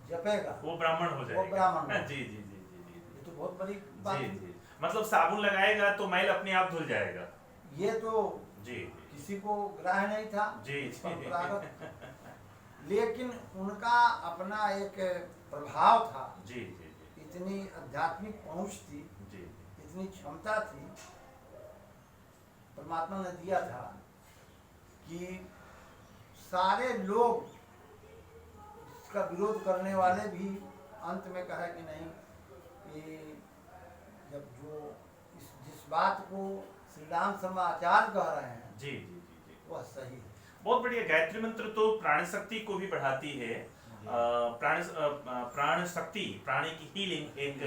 Speaker 2: जपेगा
Speaker 1: वो ब्राह्मण हो जाएगा।
Speaker 2: ब्राह्मण
Speaker 1: हाँ, जी जी जी जी जी
Speaker 2: ये तो बहुत बड़ी बात
Speaker 1: जी
Speaker 2: है।
Speaker 1: जी। मतलब साबुन लगाएगा तो मैल अपने आप धुल जाएगा।
Speaker 2: ये तो
Speaker 1: जी
Speaker 2: किसी को ग्राह्य नहीं था,
Speaker 1: जी
Speaker 2: परंपरागत, लेकिन उनका अपना एक प्रभाव था,
Speaker 1: जी जी जी
Speaker 2: इतनी आध्यात्मिक पहुंच थी,
Speaker 1: जी
Speaker 2: इतनी क्षमता थी, परमात्मा ने दिया था कि सारे लोग इसका विरोध करने वाले भी अंत में कहा कि नहीं, कि जब जिस बात को श्री राम शर्मा आचार्य कह रहे हैं
Speaker 1: जी जी जी जी।
Speaker 2: वह सही है।
Speaker 1: बहुत बढ़िया। गायत्री मंत्र तो प्राण शक्ति को भी बढ़ाती है। प्राण शक्ति, प्राणी की हीलिंग, एक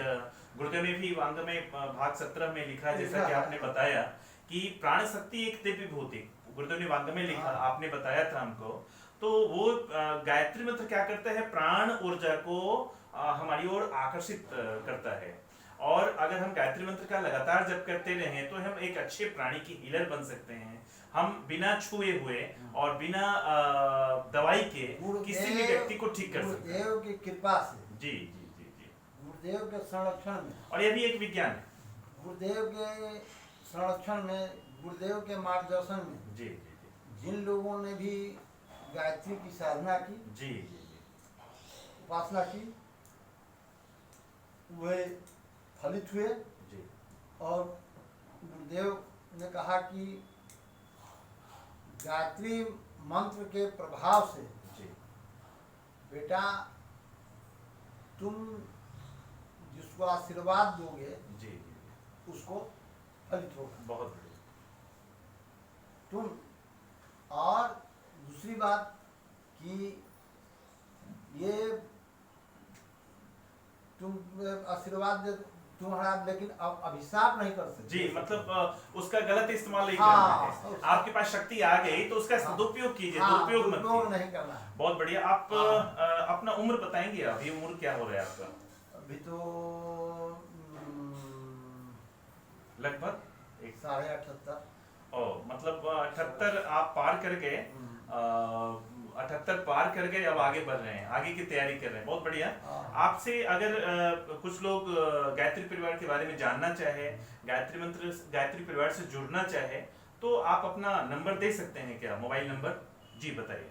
Speaker 1: गुरुदेव ने भी वांग में भाग 17 में लिखा, जैसा कि आपने बताया कि प्राण शक्ति एक दिव्य भौतिक, गुरुदेव ने वांग में लिखा, आपने बताया था हमको। तो वो गायत्री मंत्र क्या करता है, प्राण ऊर्जा को हमारी ओर आकर्षित करता है। और अगर हम गायत्री मंत्र का लगातार जप करते रहें तो हम एक अच्छे प्राणी की हीलर बन सकते हैं। हम बिना छुए हुए और बिना दवाई के किसी भी व्यक्ति को ठीक कर सकते हैं।
Speaker 2: गुरुदेव की कृपा से,
Speaker 1: जी जी जी जी।
Speaker 2: गुरुदेव के संरक्षण में,
Speaker 1: और यह भी एक विज्ञान है।
Speaker 2: गुरुदेव के संरक्षण में, गुरुदेव के मार्गदर्शन में
Speaker 1: जी जी जी
Speaker 2: जिन लोगों ने भी गायत्री की साधना की,
Speaker 1: जी जी जी
Speaker 2: उपासना की, वे फलित हुए।
Speaker 1: जी
Speaker 2: और गुरुदेव ने कहा कि गायत्री मंत्र के प्रभाव से
Speaker 1: जी
Speaker 2: बेटा तुम जिसको आशीर्वाद दोगे
Speaker 1: जी जी।
Speaker 2: उसको फलित होगा
Speaker 1: बहुत बढ़िया।
Speaker 2: तुम। और दूसरी बात कि ये तुम आशीर्वाद दे तुम्हारा, लेकिन अब अभिशाप नहीं कर सकते।
Speaker 1: जी, मतलब उसका गलत इस्तेमाल नहीं
Speaker 2: हाँ,
Speaker 1: करना है। आपके पास शक्ति आ गई तो उसका सदुपयोग कीजिए, दुरुपयोग मत
Speaker 2: दुरुपयोग
Speaker 1: कीजिए।
Speaker 2: नहीं करना है।
Speaker 1: बहुत बढ़िया। आप अपना उम्र बताएंगे, अभी उम्र क्या हो रहा है आपका?
Speaker 2: अभी तो
Speaker 1: लगभग
Speaker 2: 78.5।
Speaker 1: ओ, मतलब 78 आप पार कर गए। 78 पार कर गए, अब आगे बढ़ रहे हैं, आगे की तैयारी कर रहे हैं। बहुत बढ़िया। आपसे अगर कुछ लोग गायत्री परिवार के बारे में जानना चाहे, गायत्री मंत्र, गायत्री परिवार से जुड़ना चाहे, तो आप अपना नंबर दे सकते हैं क्या, मोबाइल नंबर? जी बताइए।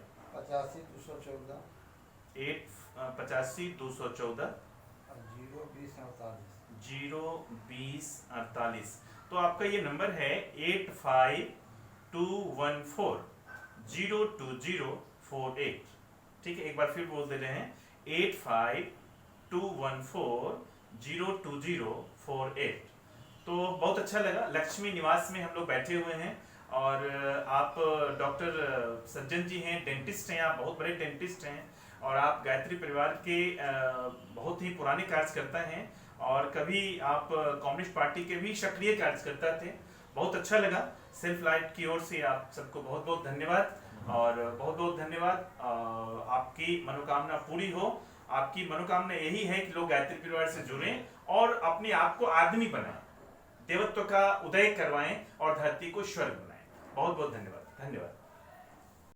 Speaker 2: 85 214
Speaker 1: 02048। तो आपका ये नंबर है 8521402048। ठीक है, एक बार फिर बोल दे रहे हैं, 8521402048। तो बहुत अच्छा लगा। लक्ष्मी निवास में हम लोग बैठे हुए हैं और आप डॉक्टर सज्जन जी हैं, डेंटिस्ट हैं, आप बहुत बड़े डेंटिस्ट हैं और आप गायत्री परिवार के बहुत ही पुराने कार्यकर्ता हैं और कभी आप कम्युनिस्ट पार्टी के भी सक्रिय कार्यकर्ता थे। बहुत अच्छा लगा। सेल्फ लाइट की ओर से आप सबको बहुत बहुत धन्यवाद और बहुत बहुत धन्यवाद। आपकी मनोकामना पूरी हो। आपकी मनोकामना यही है कि लोग गायत्री परिवार से जुड़ें और अपने आप को आदमी बनाएं, देवत्व का उदय करवाएं और धरती को स्वर्ग बनाएं। बहुत बहुत धन्यवाद। धन्यवाद।